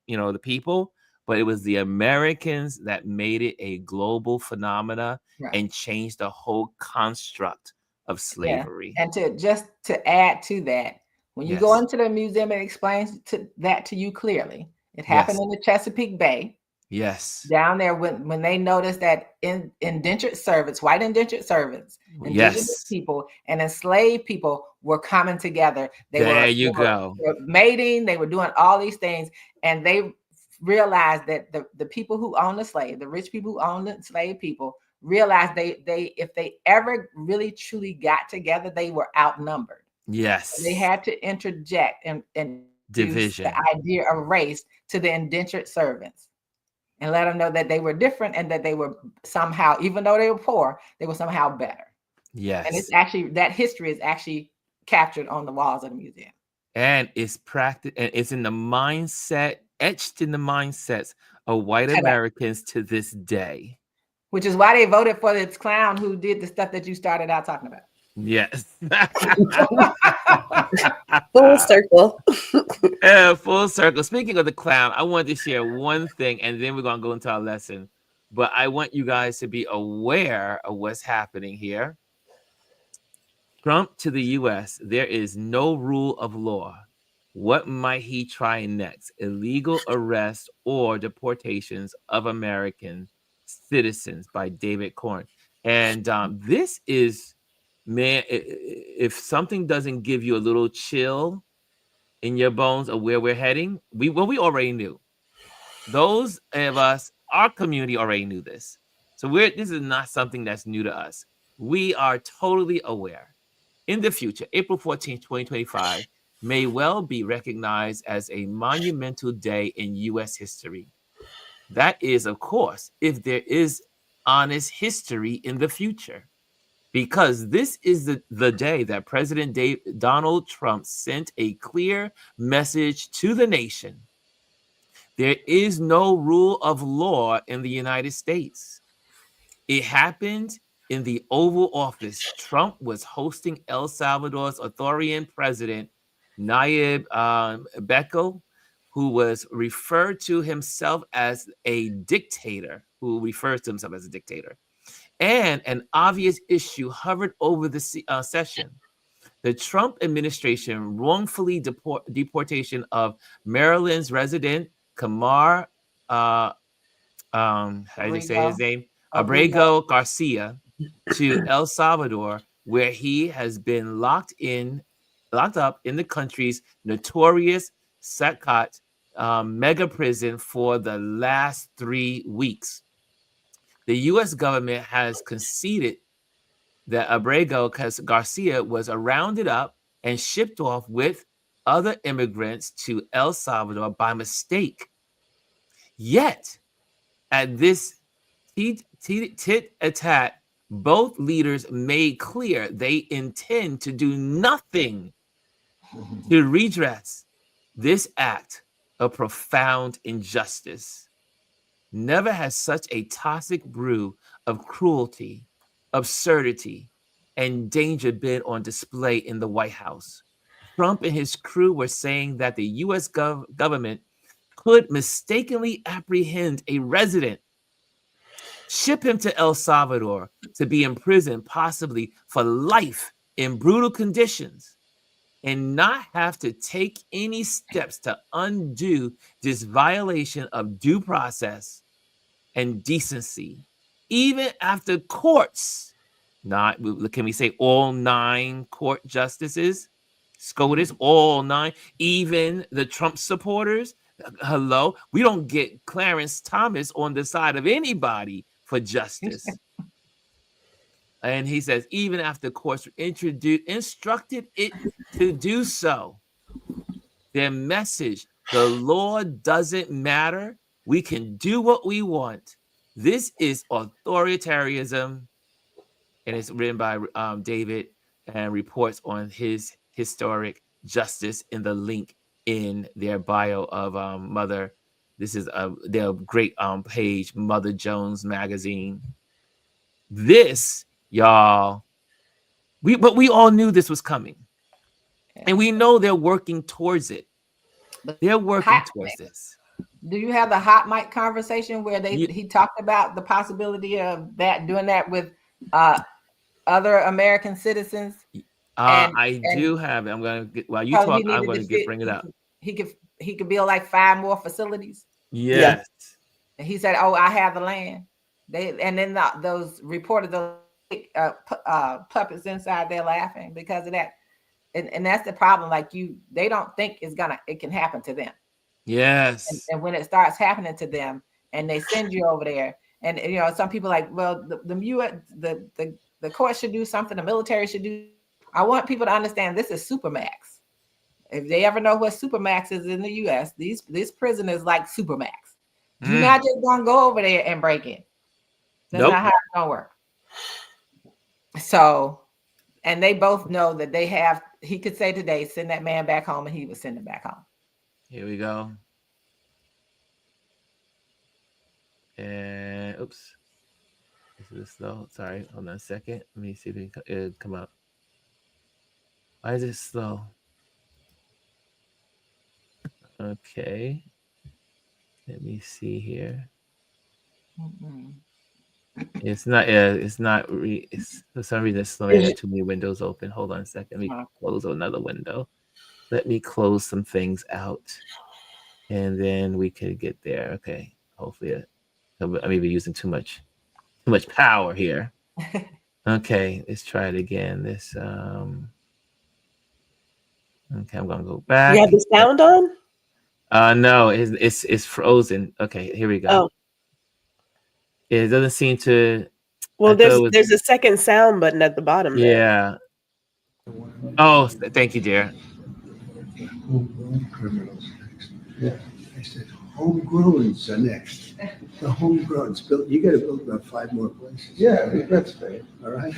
A: the people, but it was the Americans that made it a global phenomena and changed the whole construct of slavery.
C: And to add to that, when you go into the museum, it explains that to you clearly. It happened in the Chesapeake Bay.
A: Yes.
C: Down there when they noticed that indentured servants, white indentured servants, indigenous people, and enslaved people were coming together. They were mating, they were doing all these things, and they realized that the people who owned the slave, the rich people who owned the enslaved people, realized they if they ever really truly got together, they were outnumbered.
A: Yes.
C: They had to interject and
A: division
C: the idea of race to the indentured servants and let them know that they were different and that they were somehow, even though they were poor, they were somehow better.
A: Yes.
C: And it's actually, that history is actually captured on the walls of the museum.
A: And it's practiced, and it's in the mindset, etched in the mindsets of white Americans to this day.
C: Which is why they voted for this clown who did the stuff that you started out talking about.
A: Yes.
B: Full circle.
A: Full circle. Speaking of the clown, I wanted to share one thing, and then we're going to go into our lesson. But I want you guys to be aware of what's happening here. Trump to the U.S., there is no rule of law. What might he try next? Illegal arrest or deportations of American citizens by David Corn. And this is, man, if something doesn't give you a little chill in your bones of where we're heading, we already knew. Those of us, our community already knew this. So this is not something that's new to us. We are totally aware. In the future, April 14, 2025, may well be recognized as a monumental day in U.S. history. That is, of course, if there is honest history in the future. Because this is the day that President Donald Trump sent a clear message to the nation. There is no rule of law in the United States. It happened in the Oval Office. Trump was hosting El Salvador's authoritarian president, Nayib Bukele, who was referred to himself as a dictator, and an obvious issue hovered over the session. The Trump administration wrongfully deportation of Maryland's resident Kamar, how do you say his name? Abrego Garcia to El Salvador, where he has been locked up in the country's notorious Sacat mega prison for the last 3 weeks. The U.S. government has conceded that Abrego Garcia was rounded up and shipped off with other immigrants to El Salvador by mistake. Yet, at this tit-a-tat, both leaders made clear they intend to do nothing to redress this act of profound injustice. Never has such a toxic brew of cruelty, absurdity, and danger been on display in the White House. Trump and his crew were saying that the U.S. government could mistakenly apprehend a resident, ship him to El Salvador to be imprisoned possibly for life in brutal conditions, and not have to take any steps to undo this violation of due process and decency, even after courts, can we say all 9 court justices, SCOTUS, all 9, even the Trump supporters, hello, we don't get Clarence Thomas on the side of anybody for justice. And he says, even after courts instructed it to do so, their message, the law doesn't matter. We can do what we want. This is authoritarianism. And it's written by David and reports on his historic justice in the link in their bio of Mother. This is their great page, Mother Jones magazine. This, y'all, but we all knew this was coming. And we know they're working towards it. They're working towards this.
C: Do you have the hot mic conversation where he talked about the possibility of doing that with other American citizens?
A: I do have it. I'm going to while you talk, I'm going to bring it up.
C: He could build like 5 more facilities.
A: Yes.
C: And he said, "Oh, I have the land." Those reported those puppets inside there laughing because of that. And that's the problem. Like they don't think it can happen to them.
A: Yes.
C: And when it starts happening to them, and they send you over there, and some people like, well, the court should do something, the military should do. I want people to understand this is supermax. If they ever know what supermax is in the U.S., these prisoners like supermax. You're not just gonna go over there and break in. That's not how it's gonna work. So, and they both know that they have. He could say today, send that man back home, and he would send him back home.
A: Here we go. And oops, this is slow. Sorry, hold on a second. Let me see if it come up. Why is it slow? Okay, let me see here. It's not. It's not. It's for some reason it's slowing. I got too many windows open. Hold on a second. Let me close another window. Let me close some things out, and then we could get there. Okay. Hopefully, I may be using too much power here. Okay, let's try it again. This. Okay, I'm gonna go back.
B: You have the sound on?
A: No, it's frozen. Okay, here we go.
B: Oh.
A: It doesn't seem to.
B: Well, there's a second sound button at the bottom.
A: Yeah. There. Oh, thank you, dear.
D: Homegrown criminals next. Yeah. I said homegrowns are next. The homegrowns built. You got to build about 5 more places. Yeah, that's fair. All right.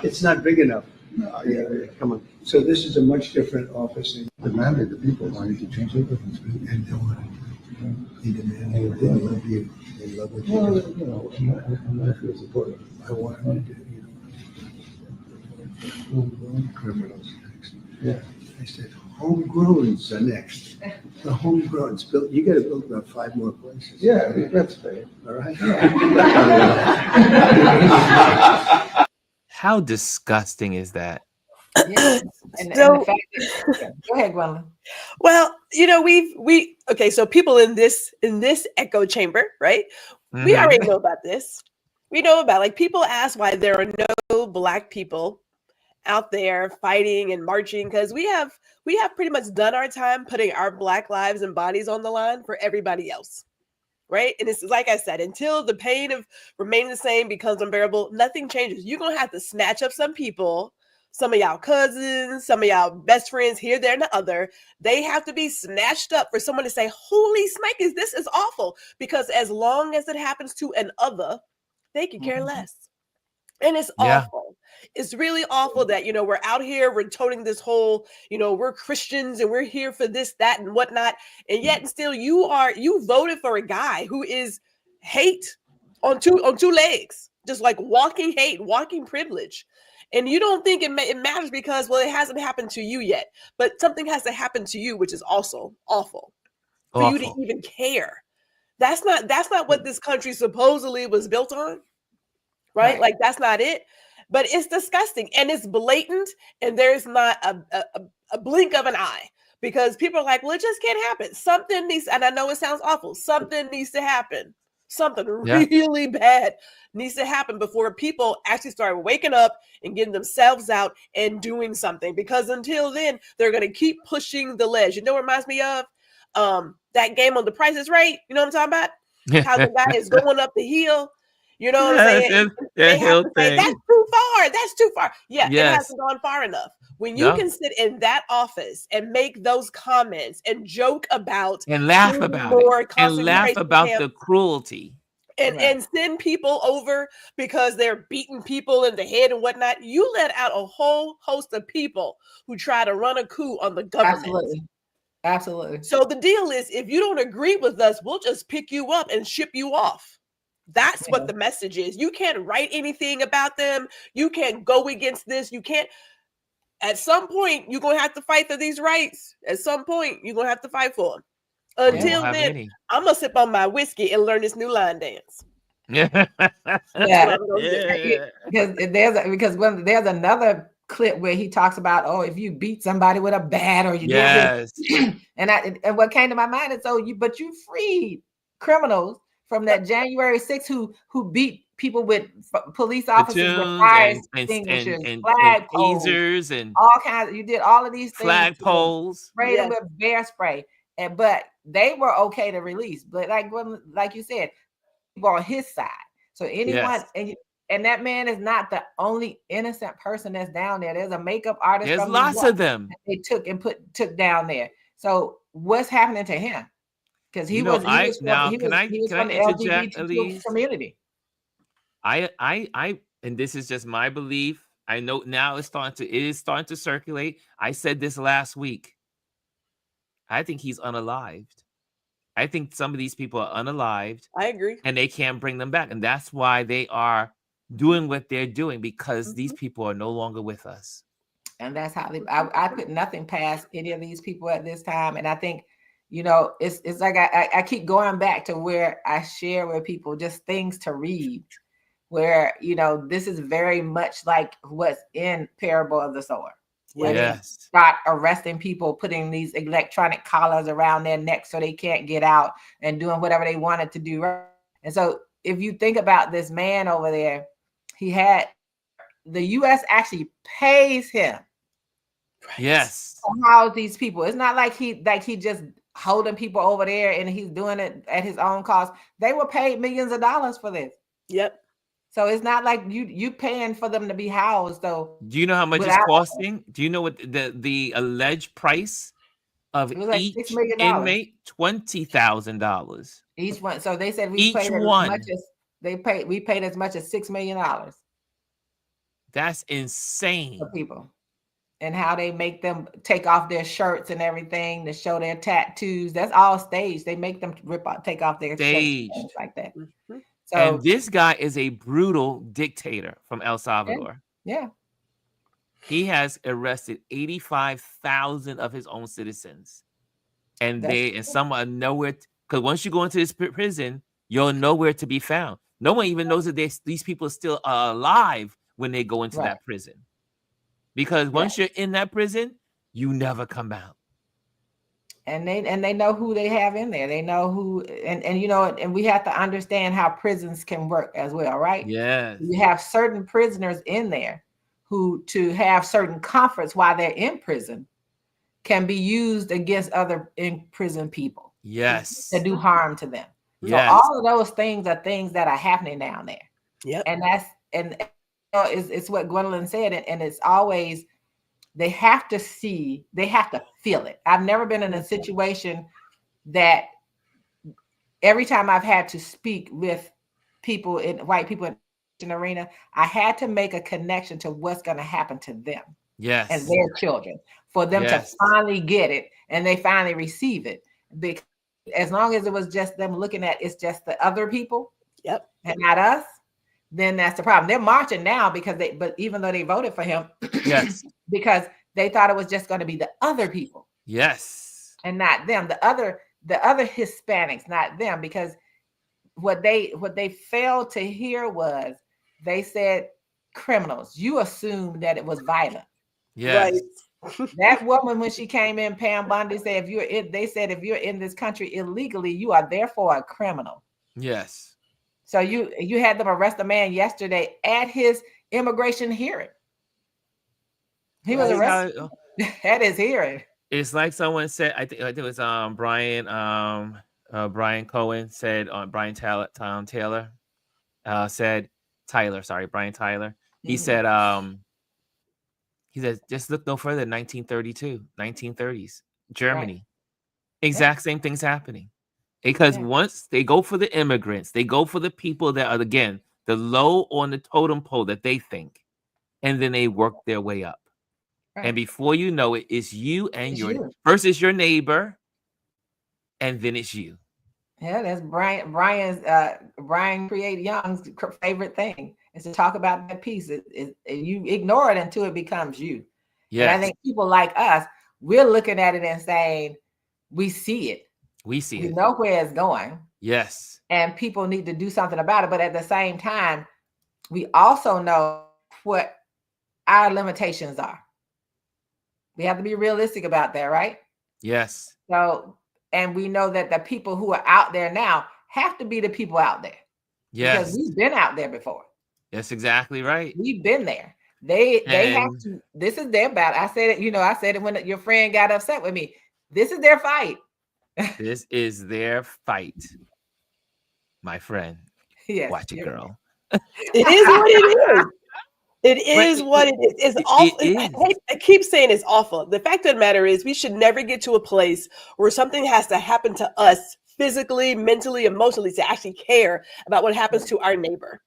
D: It's not big enough. No, yeah, come on. So this is a much different office.
E: The mandate, the people wanted to change everything.
D: And they want to. They demand. They love you. They love what you do.
E: I'm not sure supportive.
D: I want them to do. Homegrown criminals next.
E: Yeah.
D: I said, homegrowns are next. The homegrown's built. You got to build about 5 more places.
E: Yeah, that's fair.
D: All right.
A: How disgusting is that?
C: Yeah. And
B: So-
C: the fact that, go ahead, Gwendolyn.
B: Well, we okay. So people in this echo chamber, right? We
A: Mhm.
B: already know about this. We know about, like, people ask why there are no Black people out there fighting and marching, because we have pretty much done our time putting our Black lives and bodies on the line for everybody else, right? And it's like I said, until the pain of remaining the same becomes unbearable, nothing changes. You're gonna have to snatch up some people, some of y'all cousins, some of y'all best friends here, there, and the other. They have to be snatched up for someone to say, holy smackers, this is awful. Because as long as it happens to an other, they can care less. And it's
A: Yeah.
B: awful. It's really awful that, we're out here, we're toting this whole, we're Christians and we're here for this, that, and whatnot. And yet and still you voted for a guy who is hate on two legs, just like walking hate, walking privilege. And you don't think it matters because, well, it hasn't happened to you yet, but something has to happen to you, which is also awful for you to
A: Awful.
B: even care. That's not what this country supposedly was built on, right?
C: Right.
B: Like, that's not it. But it's disgusting and it's blatant, and there's not a blink of an eye, because people are like, well, it just can't happen. Something needs, and I know it sounds awful, something needs to happen. Something
A: Yeah.
B: really bad needs to happen before people actually start waking up and getting themselves out and doing something. Because until then, they're going to keep pushing the ledge. You know what it reminds me of? That game on The Price is Right. You know what I'm talking about? How the guy is going up the hill. You know what I'm saying? They have to say, that's too far. That's too far. Yeah,
A: Yes.
B: it hasn't gone far enough. When you
A: No.
B: can sit in that office and make those comments and joke about
A: And laugh
B: doing
A: about
B: more
A: it. And laugh
B: concentration
A: about
B: camps,
A: the cruelty.
B: and send people over because they're beating people in the head and whatnot, you let out a whole host of people who try to run a coup on the government.
C: Absolutely.
B: So the deal is, if you don't agree with us, we'll just pick you up and ship you off. That's what the message is. You can't write anything about them. You can't go against this. You can't. At some point, you're going to have to fight for these rights. At some point, you're going to have to fight for them. Until then, I'm going to sip on my whiskey and learn this new line dance.
A: Yeah.
C: Because when there's another clip where he talks about, oh, if you beat somebody with a bat or you did this, and what came to my mind is, but you freed criminals from that January 6th who beat people with police officers with fire extinguishers, flag poles, and all kinds. You did all of these things,
A: flag poles,
C: sprayed them with bear spray, but they were okay to release. But like you said, people on his side. So anyone, and that man is not the only innocent person that's down there. There's a makeup artist.
A: There's lots of them
C: they took down there. So what's happening to him? Because he was from the LGBT community.
A: And this is just my belief. I know now it is starting to circulate. I said this last week. I think he's unalived. I think some of these people are unalived.
B: I agree.
A: And they can't bring them back. And that's why they are doing what they're doing, because these people are no longer with us.
C: And that's how I put nothing past any of these people at this time. And I think, it's like I keep going back to where I share with people just things to read, where, this is very much like what's in Parable of the Sower. Where they start arresting people, putting these electronic collars around their neck so they can't get out, and doing whatever they wanted to do. And so if you think about this man over there, the U.S. actually pays him.
A: Yes.
C: To house these people. It's not like he just holding people over there and he's doing it at his own cost. They were paid millions of dollars for this.
B: Yep.
C: So it's not like you paying for them to be housed. So
A: do you know how much it's costing? Do you know what the alleged price of each inmate? $20,000
C: each one. So they said we paid as much as $6 million.
A: That's insane
C: for people. And how they make them take off their shirts and everything to show their tattoos. That's all staged. They make them take off their shirts like that.
B: Mm-hmm.
C: So,
A: and this guy is a brutal dictator from El Salvador.
C: Yeah.
A: He has arrested 85,000 of his own citizens, and some are nowhere. Because once you go into this prison, you're nowhere to be found. No one even knows that these people are still alive when they go into that prison. Because once you're in that prison, you never come out.
C: And they know who they have in there. They know who, and you know, and we have to understand how prisons can work as well, right?
A: Yes.
C: You have certain prisoners in there who, to have certain comforts while they're in prison, can be used against other in prison people.
A: Yes.
C: To do harm to them.
A: Yes.
C: So all of those things are things that are happening down there.
B: Yep.
C: And it's what Gwendolyn said, and it's always, they have to feel it. I've never been in a situation that every time I've had to speak with white people in the arena, I had to make a connection to what's going to happen to them.
A: Yes.
C: And their children, for them to finally get it and they finally receive it. Because as long as it was just them looking at it's just the other people, and not us, then that's the problem. They're marching now but even though they voted for him, because they thought it was just going to be the other people, and not them, the other Hispanics, not them, because what they failed to hear was they said criminals. You assumed that it was violent.
A: Yes.
C: Right. That woman, when she came in, Pam Bondi said, if you're in this country illegally, you are therefore a criminal.
A: Yes.
C: So you had them arrest a man yesterday at his immigration hearing. He was arrested at his hearing.
A: It's like someone said, I think it was Brian Cohen said on Brian Taylor said Tyler, sorry, Brian Tyler. He said just look no further than 1932, 1930s, Germany. Exact same things happening. Because once they go for the immigrants, they go for the people that are, again, the low on the totem pole that they think, and then they work their way up. Right. And before you know it, it's you and first it's your neighbor, and then it's you.
C: Yeah, that's Brian Create Young's favorite thing is to talk about that piece. You ignore it until it becomes you. Yeah. And I think people like us, we're looking at it and saying, we see it. We know where it's going.
A: Yes.
C: And people need to do something about it. But at the same time, we also know what our limitations are. We have to be realistic about that, right?
A: Yes.
C: So, and we know that the people who are out there now have to be the people out there.
A: Yes.
C: Because we've been out there before.
A: That's exactly right.
C: We've been there. They have to, this is their battle. I said it when your friend got upset with me. This is their fight.
A: This is their fight, my friend.
C: Yes,
A: watch it, girl.
B: It is what it is. It is what it is. It's awful. I keep saying it's awful. The fact of the matter is we should never get to a place where something has to happen to us physically, mentally, emotionally to actually care about what happens to our neighbor.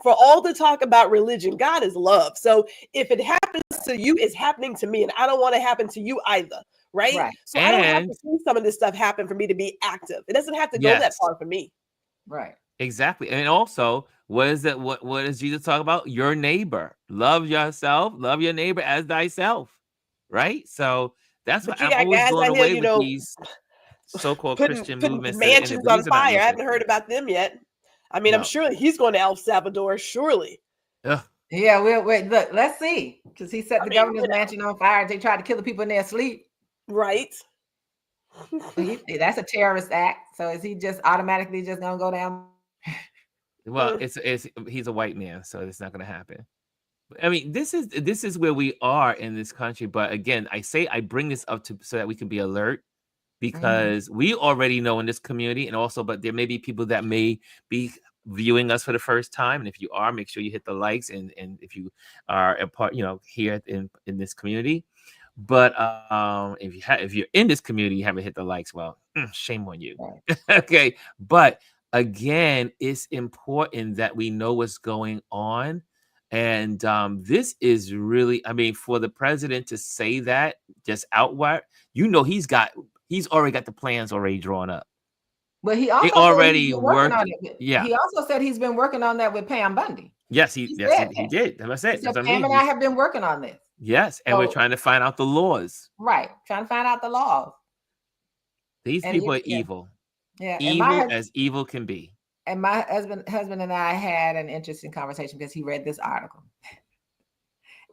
B: For all the talk about religion, God is love. So if it happens to you, it's happening to me. And I don't want to happen to you either. Right? So I don't have to see some of this stuff happen for me to be active. It doesn't have to go that far for me.
C: Right.
A: Exactly. And also, what is that? What does Jesus talk about? Your neighbor. Love yourself. Love your neighbor as thyself. Right? So that's what I'm always blown away with these so-called Christian movements.
B: Mansions on fire. I haven't heard about them yet. I mean, I'm sure he's going to El Salvador, surely.
C: Yeah, wait, look, let's see. Because he set the governor's mansion on fire and they tried to kill the people in their sleep.
B: Right.
C: That's a terrorist act. So is he just automatically just gonna go down?
A: Well, he's a white man, so it's not gonna happen. I mean, this is where we are in this country. But again, I bring this up so that we can be alert, because we already know in this community, and also, but there may be people that may be viewing us for the first time. And if you are, make sure you hit the likes, and if you are a part, here in this community. But if you're in this community, you haven't hit the likes, well, shame on you. Okay. But again, it's important that we know what's going on. And this is really, I mean, for the president to say that just outright, he's already got the plans already drawn up.
C: But he also
A: already worked on
C: it. Yeah. He also said he's been working on that with Pam Bondi.
A: Yes, he did. That's what I said.
C: Pam and I have been working on this.
A: Yes, and we're
C: So,
A: trying to find out the laws.
C: right, trying to find out the laws.
A: These
C: And
A: people are
C: yeah,
A: evil.
C: yeah.
A: Evil as evil can be.
C: And my husband and I had an interesting conversation because he read this article.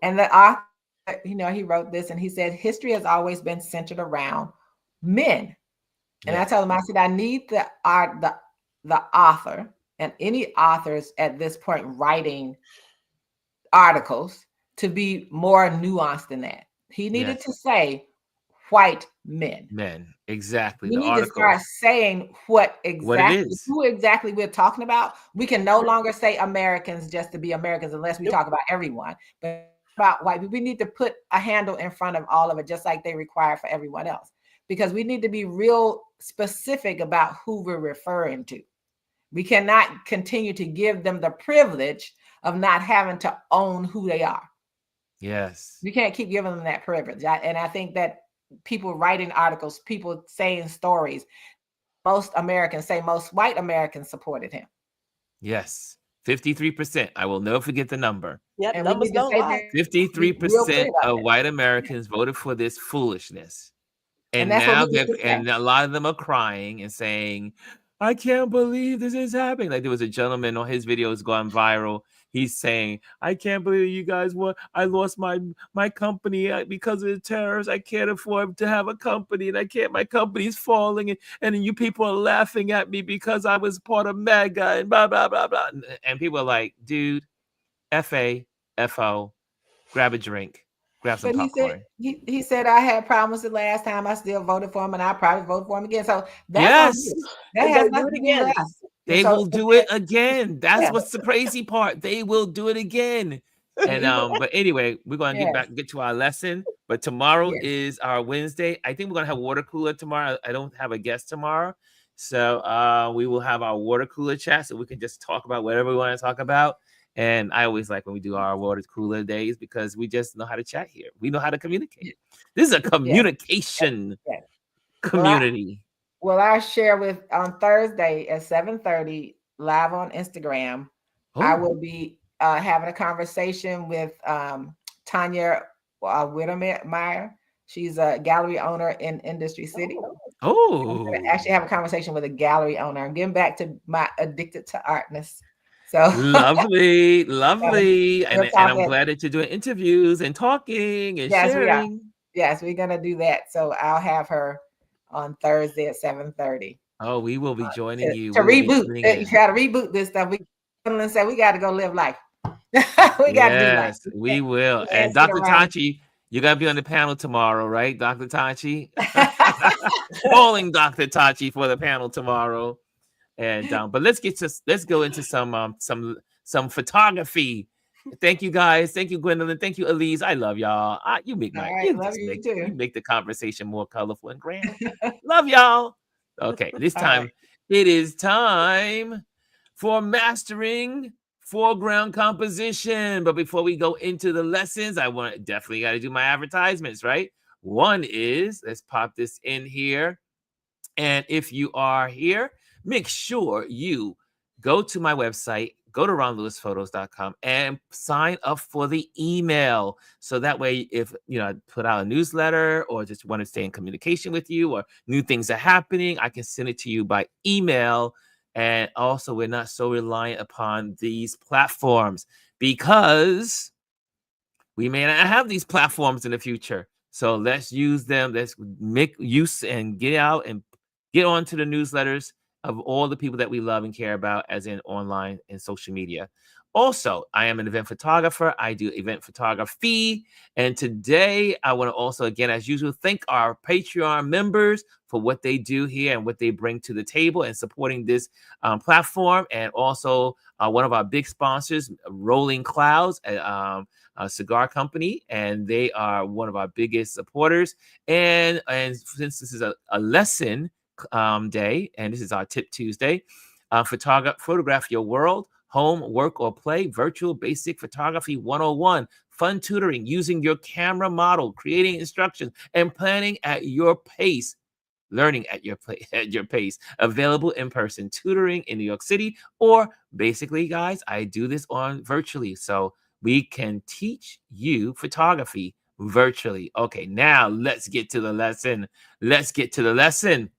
C: And the author, he wrote this and he said, history has always been centered around men. And I told him, I said, I need the author and any authors at this point writing articles to be more nuanced than that. He needed to say white men.
A: Men, exactly.
C: We
A: The
C: need
A: article.
C: to start saying what
A: it
C: exactly,
A: is.
C: who exactly we're talking about. We can no longer say Americans just to be Americans unless we talk about everyone. But about white people, we need to put a handle in front of all of it, just like they require for everyone else. Because we need to be real specific about who we're referring to. We cannot continue to give them the privilege of not having to own who they are.
A: Yes.
C: We can't keep giving them that privilege. And I think that people writing articles, people saying stories, most Americans say most white Americans supported him.
A: Yes. 53%. I will never forget the number.
B: Yep,
C: And
B: numbers don't lie.
A: 53% of white Americans voted for this foolishness. And now a lot of them are crying and saying, I can't believe this is happening. Like there was a gentleman on his videos going viral. He's saying, I can't believe you guys I lost my company because of the terrorists. I can't afford to have a company and my company's falling and you people are laughing at me because I was part of MAGA and blah, blah, blah, blah. And people are like, dude, F-A-F-O, grab a drink. Grab some popcorn.
C: He said I had problems the last time. I still voted for him, and I probably vote for him again. So that's that has nothing to do with us.
A: They will do it again. That's what's the crazy part. They will do it again. And but anyway, we're gonna get to our lesson. But tomorrow is our Wednesday. I think we're gonna have water cooler tomorrow. I don't have a guest tomorrow, so we will have our water cooler chat so we can just talk about whatever we want to talk about. And I always like when we do our water cooler days because we just know how to chat here. We know how to communicate. This is a communication community.
C: Well, I share on Thursday at 7:30 live on Instagram. I will be having a conversation with Tanya Whittemeyer. She's a gallery owner in Industry City.
A: Oh,
C: I actually have a conversation with a gallery owner. I'm getting back to my addicted to artness. So
A: lovely. And I'm glad that you're doing interviews and talking and sharing.
C: Yes, we're gonna do that. So I'll have her on Thursday at 7:30.
A: Oh, we will be joining you
C: to reboot. You gotta reboot this stuff. We say we gotta go live life. We gotta do life.
A: We will. And Dr. Tachi, you gotta be on the panel tomorrow, right? Dr. Tachi. Calling Dr. Tachi for the panel tomorrow. And but let's go into some photography. Thank you guys. Thank you, Gwendolyn. Thank you, Elise. I love y'all. You make you make the conversation more colorful and grand. Love y'all. Okay, this time it is time for mastering foreground composition. But before we go into the lessons, definitely got to do my advertisements, right? One is, let's pop this in here. And if you are here, make sure you go to my website, go to ronlewisphotos.com and sign up for the email. So that way, if I put out a newsletter or just want to stay in communication with you or new things are happening, I can send it to you by email. And also, we're not so reliant upon these platforms because we may not have these platforms in the future. So let's use them. Let's make use and get out and get onto the newsletters of all the people that we love and care about, as in online and social media. Also, I am an event photographer. I do event photography. And today, I want to also, again, as usual, thank our Patreon members for what they do here and what they bring to the table and supporting this platform. And also, one of our big sponsors, Rolling Clouds, a cigar company, and they are one of our biggest supporters. And since this is a lesson day, and this is our Tip Tuesday, photograph your world, home, work, or play, virtual basic photography 101, fun tutoring using your camera model, creating instructions, and planning at your pace. Learning at your pace. Available in person tutoring in New York City, or basically, guys, I do this on virtually. So we can teach you photography virtually. Okay, now let's get to the lesson. Let's get to the lesson.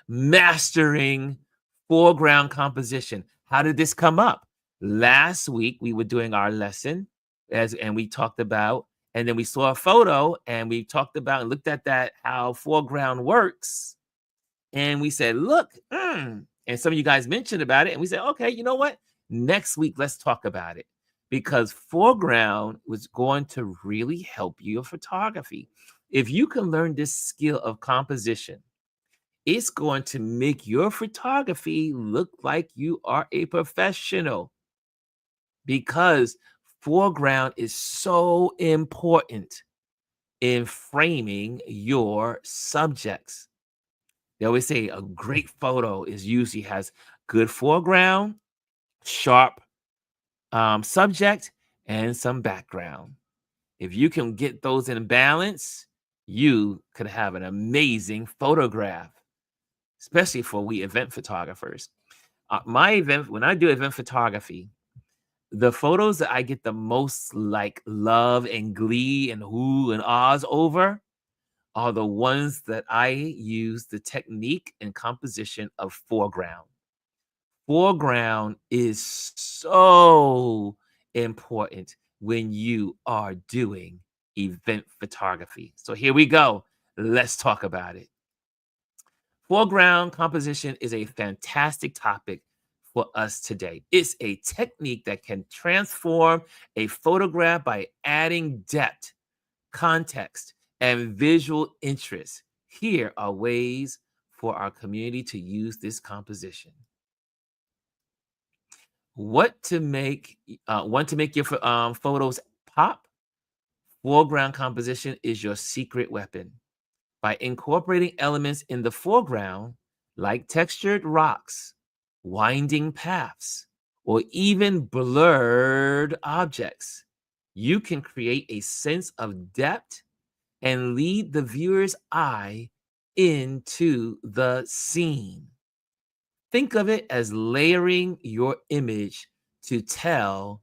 A: Mastering foreground composition. How did this come up? Last week, we were doing our lesson and we talked about, and then we saw a photo and we talked about and looked at that, how foreground works. And we said, look, and some of you guys mentioned about it. And we said, okay, you know what? Next week, let's talk about it, because foreground was going to really help you in photography. If you can learn this skill of composition, it's going to make your photography look like you are a professional, because foreground is so important in framing your subjects. They always say a great photo is usually has good foreground, sharp subject, and some background. If you can get those in balance, you could have an amazing photograph, especially for we event photographers. My event, when I do event photography, the photos that I get the most like love and glee and who and ahs over are the ones that I use the technique and composition of foreground. Foreground is so important when you are doing event photography. So here we go. Let's talk about it. Foreground composition is a fantastic topic for us today. It's a technique that can transform a photograph by adding depth, context, and visual interest. Here are ways for our community to use this composition. Want to make your photos pop? Foreground composition is your secret weapon. By incorporating elements in the foreground, like textured rocks, winding paths, or even blurred objects, you can create a sense of depth and lead the viewer's eye into the scene. Think of it as layering your image to tell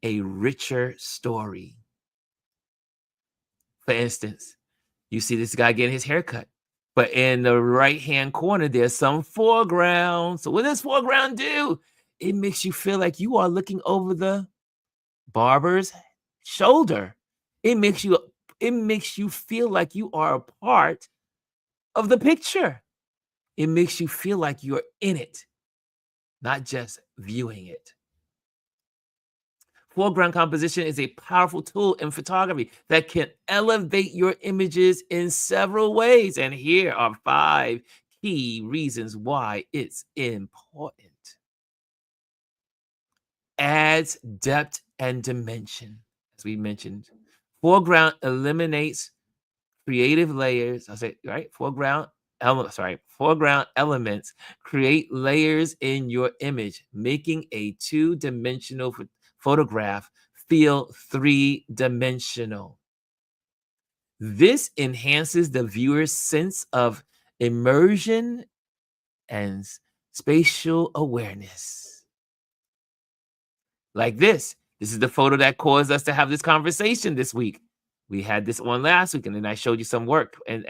A: a richer story. For instance, you see this guy getting his hair cut, but in the right-hand corner, there's some foreground. So what does foreground do? It makes you feel like you are looking over the barber's shoulder. It makes you feel like you are a part of the picture. It makes you feel like you're in it, not just viewing it. Foreground composition is a powerful tool in photography that can elevate your images in several ways. And here are 5 key reasons why it's important. Adds depth and dimension, as we mentioned. Foreground eliminates creative layers. I say, right? Foreground elements create layers in your image, making a 2-dimensional photograph feel 3-dimensional. This enhances the viewer's sense of immersion and spatial awareness. Like this. This is the photo that caused us to have this conversation this week. We had this one last week, and then I showed you some work and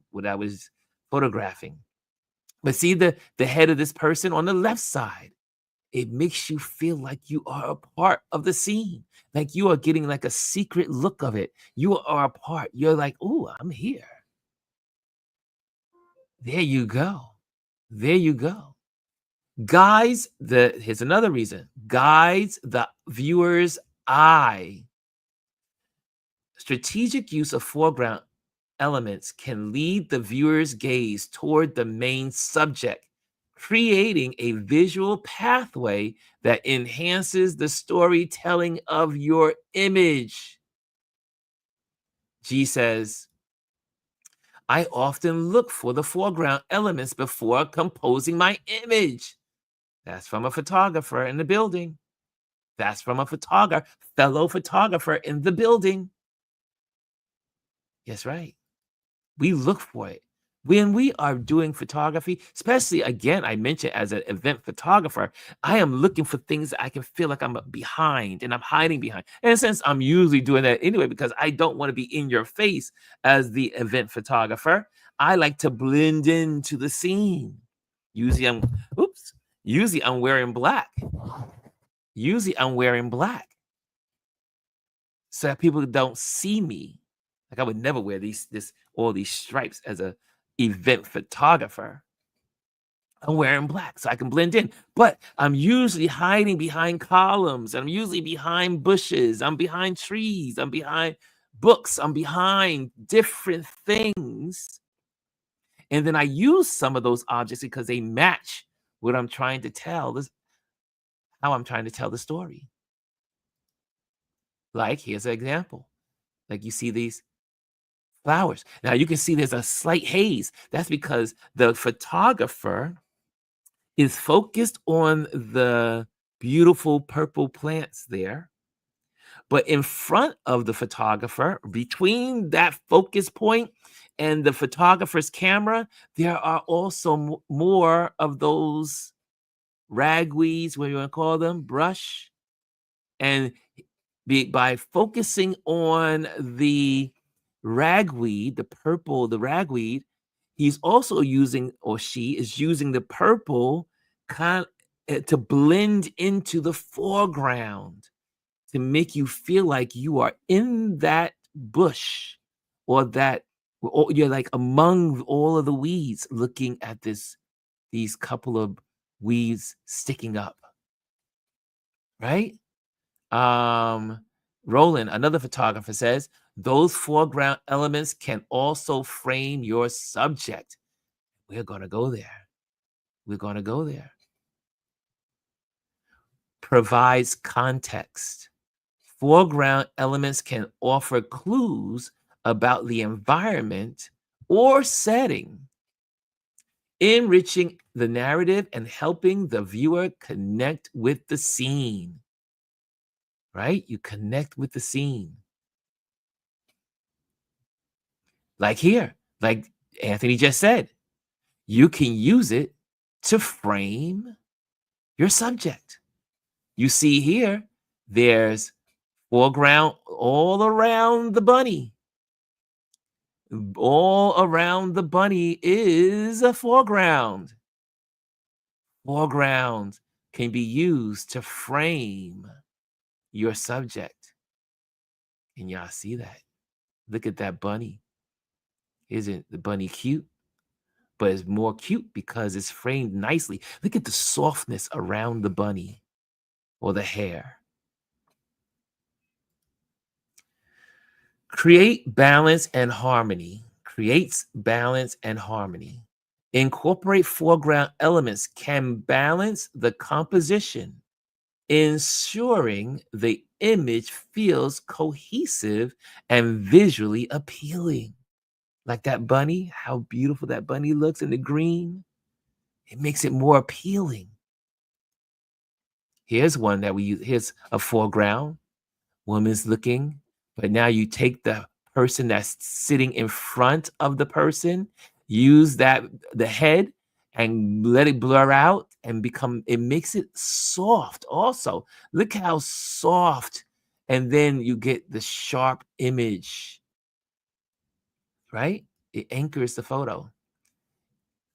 A: what I was photographing. But see the head of this person on the left side. It makes you feel like you are a part of the scene, like you are getting like a secret look of it. You are a part. You're like, oh, I'm here. There you go. There you go. Here's another reason. Guides the viewer's eye. Strategic use of foreground elements can lead the viewer's gaze toward the main subject, creating a visual pathway that enhances the storytelling of your image. G says, I often look for the foreground elements before composing my image. That's from a photographer in the building. That's from a fellow photographer in the building. Yes, right. We look for it. When we are doing photography, especially again, I mentioned as an event photographer, I am looking for things that I can feel like I'm behind and I'm hiding behind. And since I'm usually doing that anyway, because I don't want to be in your face as the event photographer, I like to blend into the scene. Usually I'm wearing black. Usually I'm wearing black so that people don't see me. Like I would never wear all these stripes as a event photographer. I'm wearing black so I can blend in, but I'm usually hiding behind columns. I'm usually behind bushes. I'm behind trees. I'm behind books. I'm behind different things. And then I use some of those objects because they match what I'm trying to tell. This how I'm trying to tell the story. Like, here's an example. Like you see these flowers. Now you can see there's a slight haze. That's because the photographer is focused on the beautiful purple plants there. But in front of the photographer, between that focus point and the photographer's camera, there are also more of those ragweeds, what you want to call them, brush. And by focusing on the ragweed, the purple, the ragweed, he's also using, or she is using the purple to blend into the foreground to make you feel like you are in that bush or you're like among all of the weeds looking at these couple of weeds sticking up, right? Roland, another photographer, says those foreground elements can also frame your subject. We're going to go there. We're going to go there. Provides context. Foreground elements can offer clues about the environment or setting, enriching the narrative and helping the viewer connect with the scene. Right? You connect with the scene. Like here, like Anthony just said, you can use it to frame your subject. You see here, there's foreground all around the bunny. All around the bunny is a foreground. Foreground can be used to frame your subject. Can y'all see that? Look at that bunny. Isn't the bunny cute? But it's more cute because it's framed nicely. Look at the softness around the bunny or the hair. Create balance and harmony. Creates balance and harmony. Incorporate foreground elements can balance the composition, ensuring the image feels cohesive and visually appealing. Like that bunny, how beautiful that bunny looks in the green. It makes it more appealing. Here's one that we use. Here's a foreground. Woman's looking, but now you take the person that's sitting in front of the person, use the head and let it blur out and it makes it soft also. Look how soft. And then you get the sharp image, right? It anchors the photo.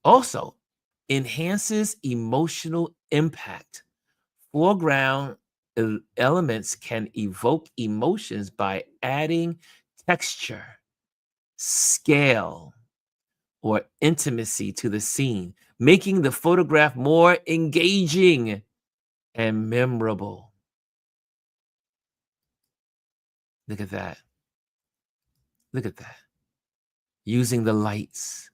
A: Also, enhances emotional impact. Foreground elements can evoke emotions by adding texture, scale, or intimacy to the scene, making the photograph more engaging and memorable. Look at that. Look at that. Using the lights.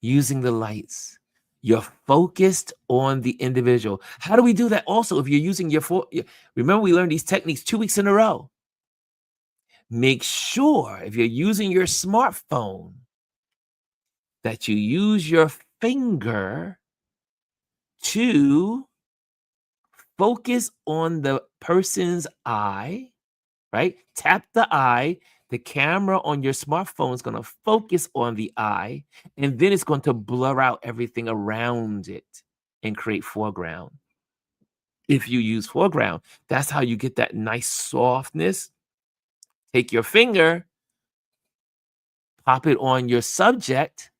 A: Using the lights. You're focused on the individual. How do we do that also if you're using remember we learned these techniques 2 weeks in a row. Make sure if you're using your smartphone that you use your finger to focus on the person's eye, right? Tap the eye, the camera on your smartphone is going to focus on the eye, and then it's going to blur out everything around it and create foreground. If you use foreground, that's how you get that nice softness. Take your finger, pop it on your subject,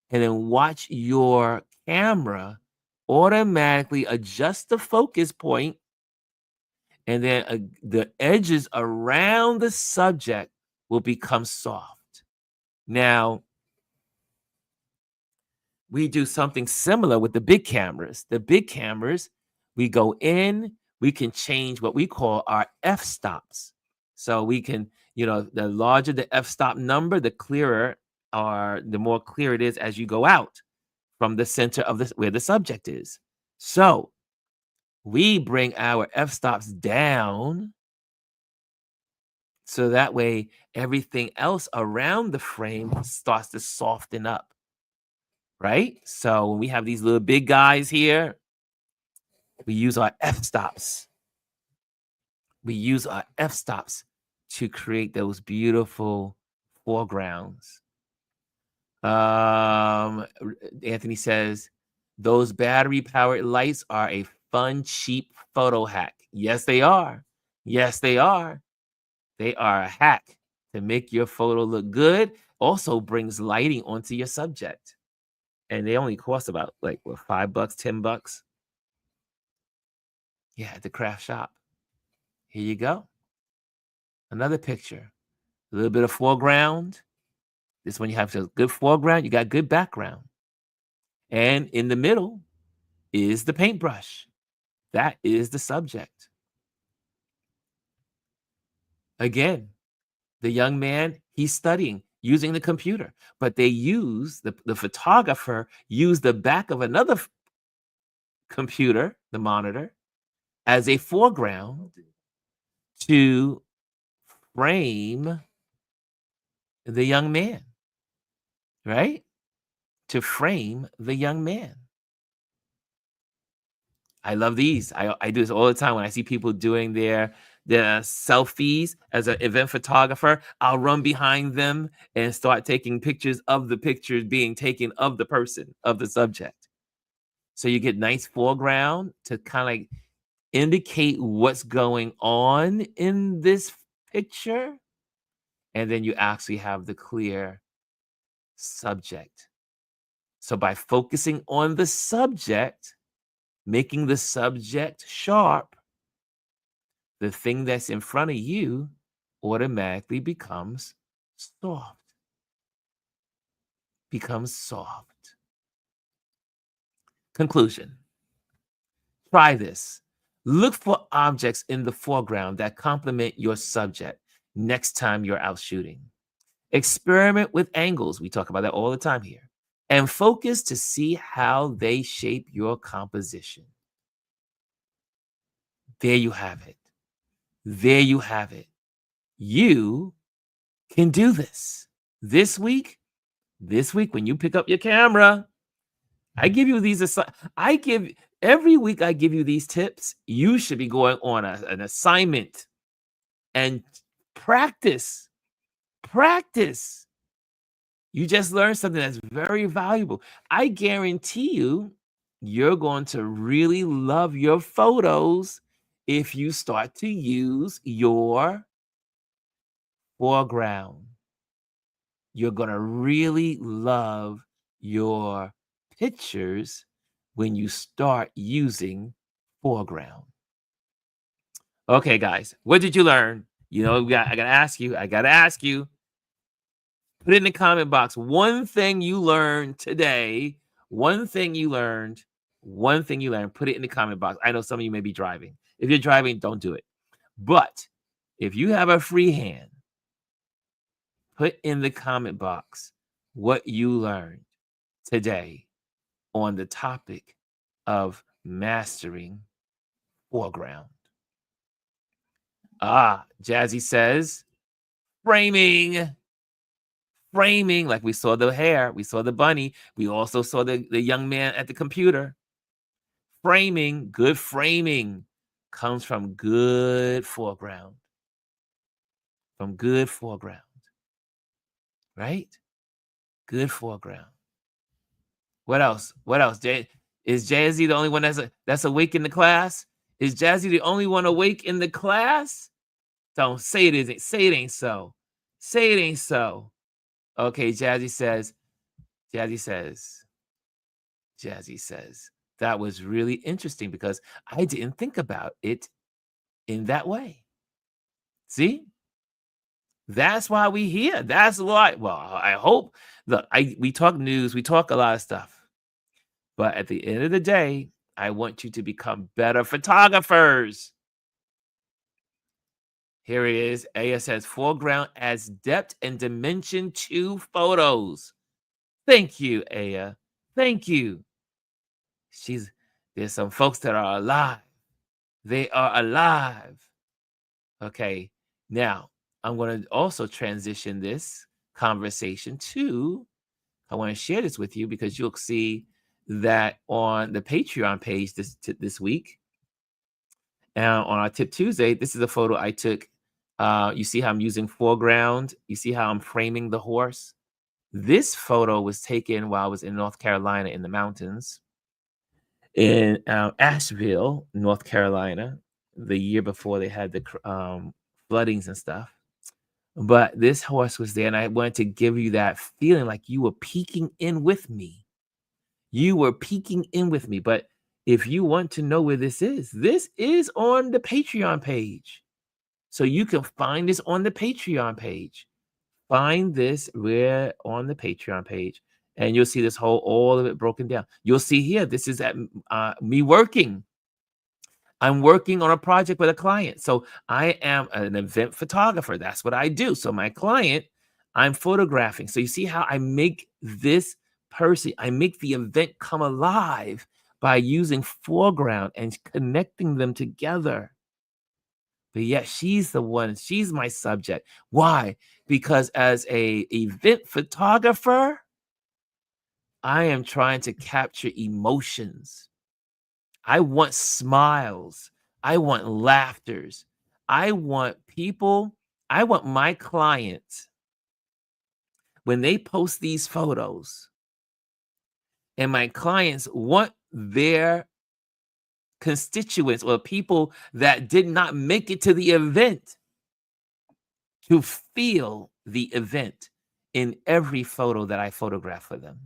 A: and then watch your camera automatically adjust the focus point, and then the edges around the subject will become soft. Now, we do something similar with the big cameras. The big cameras, we go in, we can change what we call our f-stops. So we can, the larger the f-stop number, the clearer or the more clear it is as you go out from the center of where the subject is. So we bring our f-stops down so that way everything else around the frame starts to soften up, right? So when we have these little big guys here, we use our f-stops. We use our f-stops to create those beautiful foregrounds. Anthony says, those battery-powered lights are a fun, cheap photo hack. Yes, they are. Yes, they are. They are a hack to make your photo look good. Also brings lighting onto your subject. And they only cost about $5, $10. Yeah, at the craft shop. Here you go. Another picture. A little bit of foreground. This one you have a good foreground. You got good background. And in the middle is the paintbrush. That is the subject. Again, the young man, he's studying using the computer, but they use, the photographer used the back of another computer, the monitor, as a foreground to frame the young man, right? To frame the young man. I love these. I do this all the time when I see people doing their selfies as an event photographer. I'll run behind them and start taking pictures of the pictures being taken of the person, of the subject. So you get nice foreground to kind of indicate what's going on in this picture. And then you actually have the clear subject. So by focusing on the subject, making the subject sharp, the thing that's in front of you automatically becomes soft. Becomes soft. Conclusion. Try this. Look for objects in the foreground that complement your subject next time you're out shooting. Experiment with angles. We talk about that all the time here. And focus to see how they shape your composition. There you have it. There you have it. You can do this. This week, when you pick up your camera, I give you these. Every week I give you these tips. You should be going on an assignment and practice. Practice. You just learned something that's very valuable. I guarantee you're going to really love your photos if you start to use your foreground. You're going to really love your pictures when you start using foreground. Okay, guys, what did you learn? I got to ask you. Put it in the comment box. One thing you learned today. One thing you learned. Put it in the comment box. I know some of you may be driving. If you're driving, don't do it. But if you have a free hand, put in the comment box what you learned today on the topic of mastering foreground. Jazzy says, framing, like we saw the hair, we saw the bunny, we also saw the young man at the computer. Good framing comes from good foreground. from good foreground, right? Good foreground. What else? What else? Is Jazzy the only one that's awake in the class? Is Jazzy the only one awake in the class? Don't say it isn't. Say it ain't so. Say it ain't so. Okay, Jazzy says, that was really interesting because I didn't think about it in that way. See? That's why we here. That's why. Well, I hope. Look, we talk news, we talk a lot of stuff. But at the end of the day, I want you to become better photographers. Here it is. Aya says, foreground adds depth and dimension to photos. Thank you, Aya. Thank you. There's some folks that are alive. They are alive. Okay. Now, I'm going to also transition this conversation to, I want to share this with you because you'll see that on the Patreon page this week. And on our Tip Tuesday, this is a photo I took. You see how I'm using foreground? You see how I'm framing the horse? This photo was taken while I was in North Carolina in the mountains. In Asheville, North Carolina, the year before they had the floodings and stuff. But this horse was there, and I wanted to give you that feeling like you were peeking in with me. You were peeking in with me. But if you want to know where this is on the Patreon page. So you can find this on the Patreon page. Find this where on the Patreon page. And you'll see this all of it broken down. You'll see here, this is at me working. I'm working on a project with a client. So I am an event photographer. That's what I do. So my client, I'm photographing. So you see how I make this person, I make the event come alive by using foreground and connecting them together. But yet she's the one, she's my subject. Why? Because as an event photographer, I am trying to capture emotions. I want smiles. I want laughters. I want people, I want my clients, when they post these photos, and my clients want their constituents or people that did not make it to the event to feel the event in every photo that I photograph for them.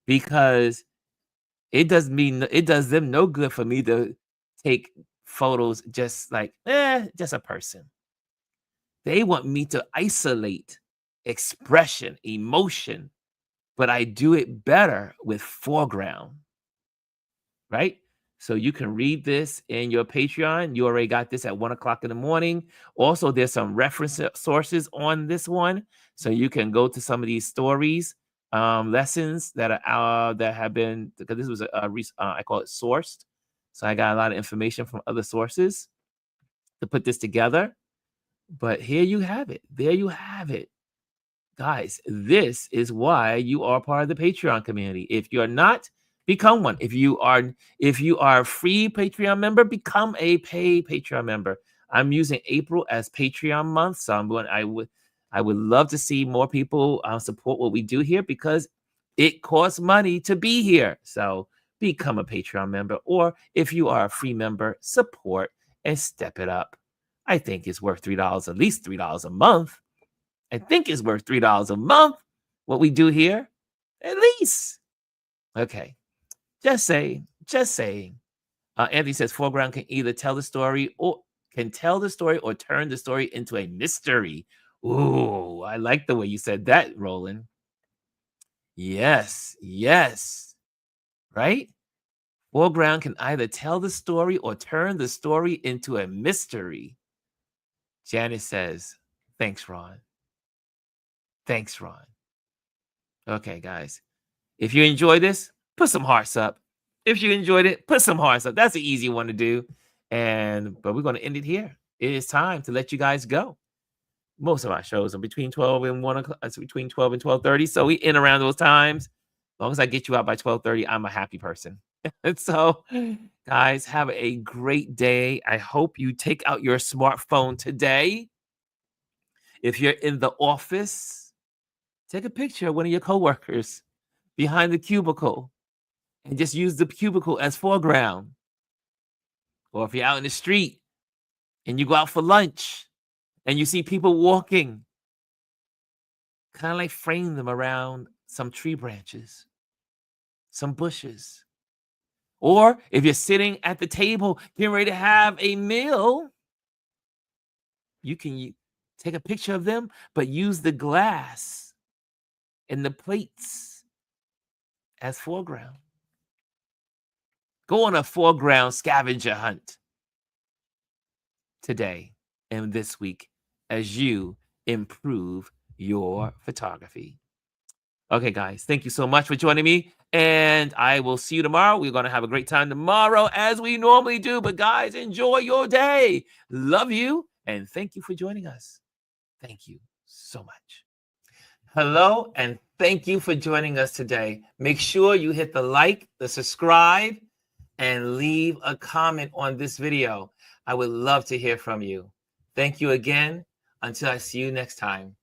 A: Because it does them no good for me to take photos just like, just a person. They want me to isolate expression, emotion, but I do it better with foreground, right? So you can read this in your Patreon. You already got this at 1:00 in the morning. Also, there's some reference sources on this one. So you can go to some of these stories, lessons that are that have been, because this was I call it sourced. So I got a lot of information from other sources to put this together. But here you have it. There you have it. Guys, this is why you are part of the Patreon community. If you're not, become one. If you are a free Patreon member, become a paid Patreon member. I'm using April as Patreon month, so I would love to see more people support what we do here because it costs money to be here. So become a Patreon member, or if you are a free member, support and step it up. I think it's worth $3, at least $3 a month. I think it's worth $3 a month, what we do here, at least. Okay, just saying. Anthony says foreground can either tell the story or turn the story into a mystery. Ooh, I like the way you said that, Roland. Yes, right? Foreground can either tell the story or turn the story into a mystery. Janice says, thanks, Ron. Okay, guys. If you enjoy this, put some hearts up. If you enjoyed it, put some hearts up. That's an easy one to do. But we're going to end it here. It is time to let you guys go. Most of our shows are between 12 and 1 o'clock. It's between 12 and 12:30. So we in around those times. As long as I get you out by 12:30, I'm a happy person. And so, guys, have a great day. I hope you take out your smartphone today If you're in the office, take a picture of one of your coworkers behind the cubicle and just use the cubicle as foreground. Or if you're out in the street and you go out for lunch and you see people walking, kind of like frame them around some tree branches, some bushes. Or if you're sitting at the table getting ready to have a meal, you can take a picture of them, but use the glass and the plates as foreground. Go on a foreground scavenger hunt today and this week as you improve your photography. Okay, guys, thank you so much for joining me, and I will see you tomorrow. We're going to have a great time tomorrow as we normally do, but guys, enjoy your day. Love you, and thank you for joining us. Thank you so much. Hello, and thank you for joining us today. Make sure you hit the like, the subscribe, and leave a comment on this video. I would love to hear from you. Thank you again. Until I see you next time.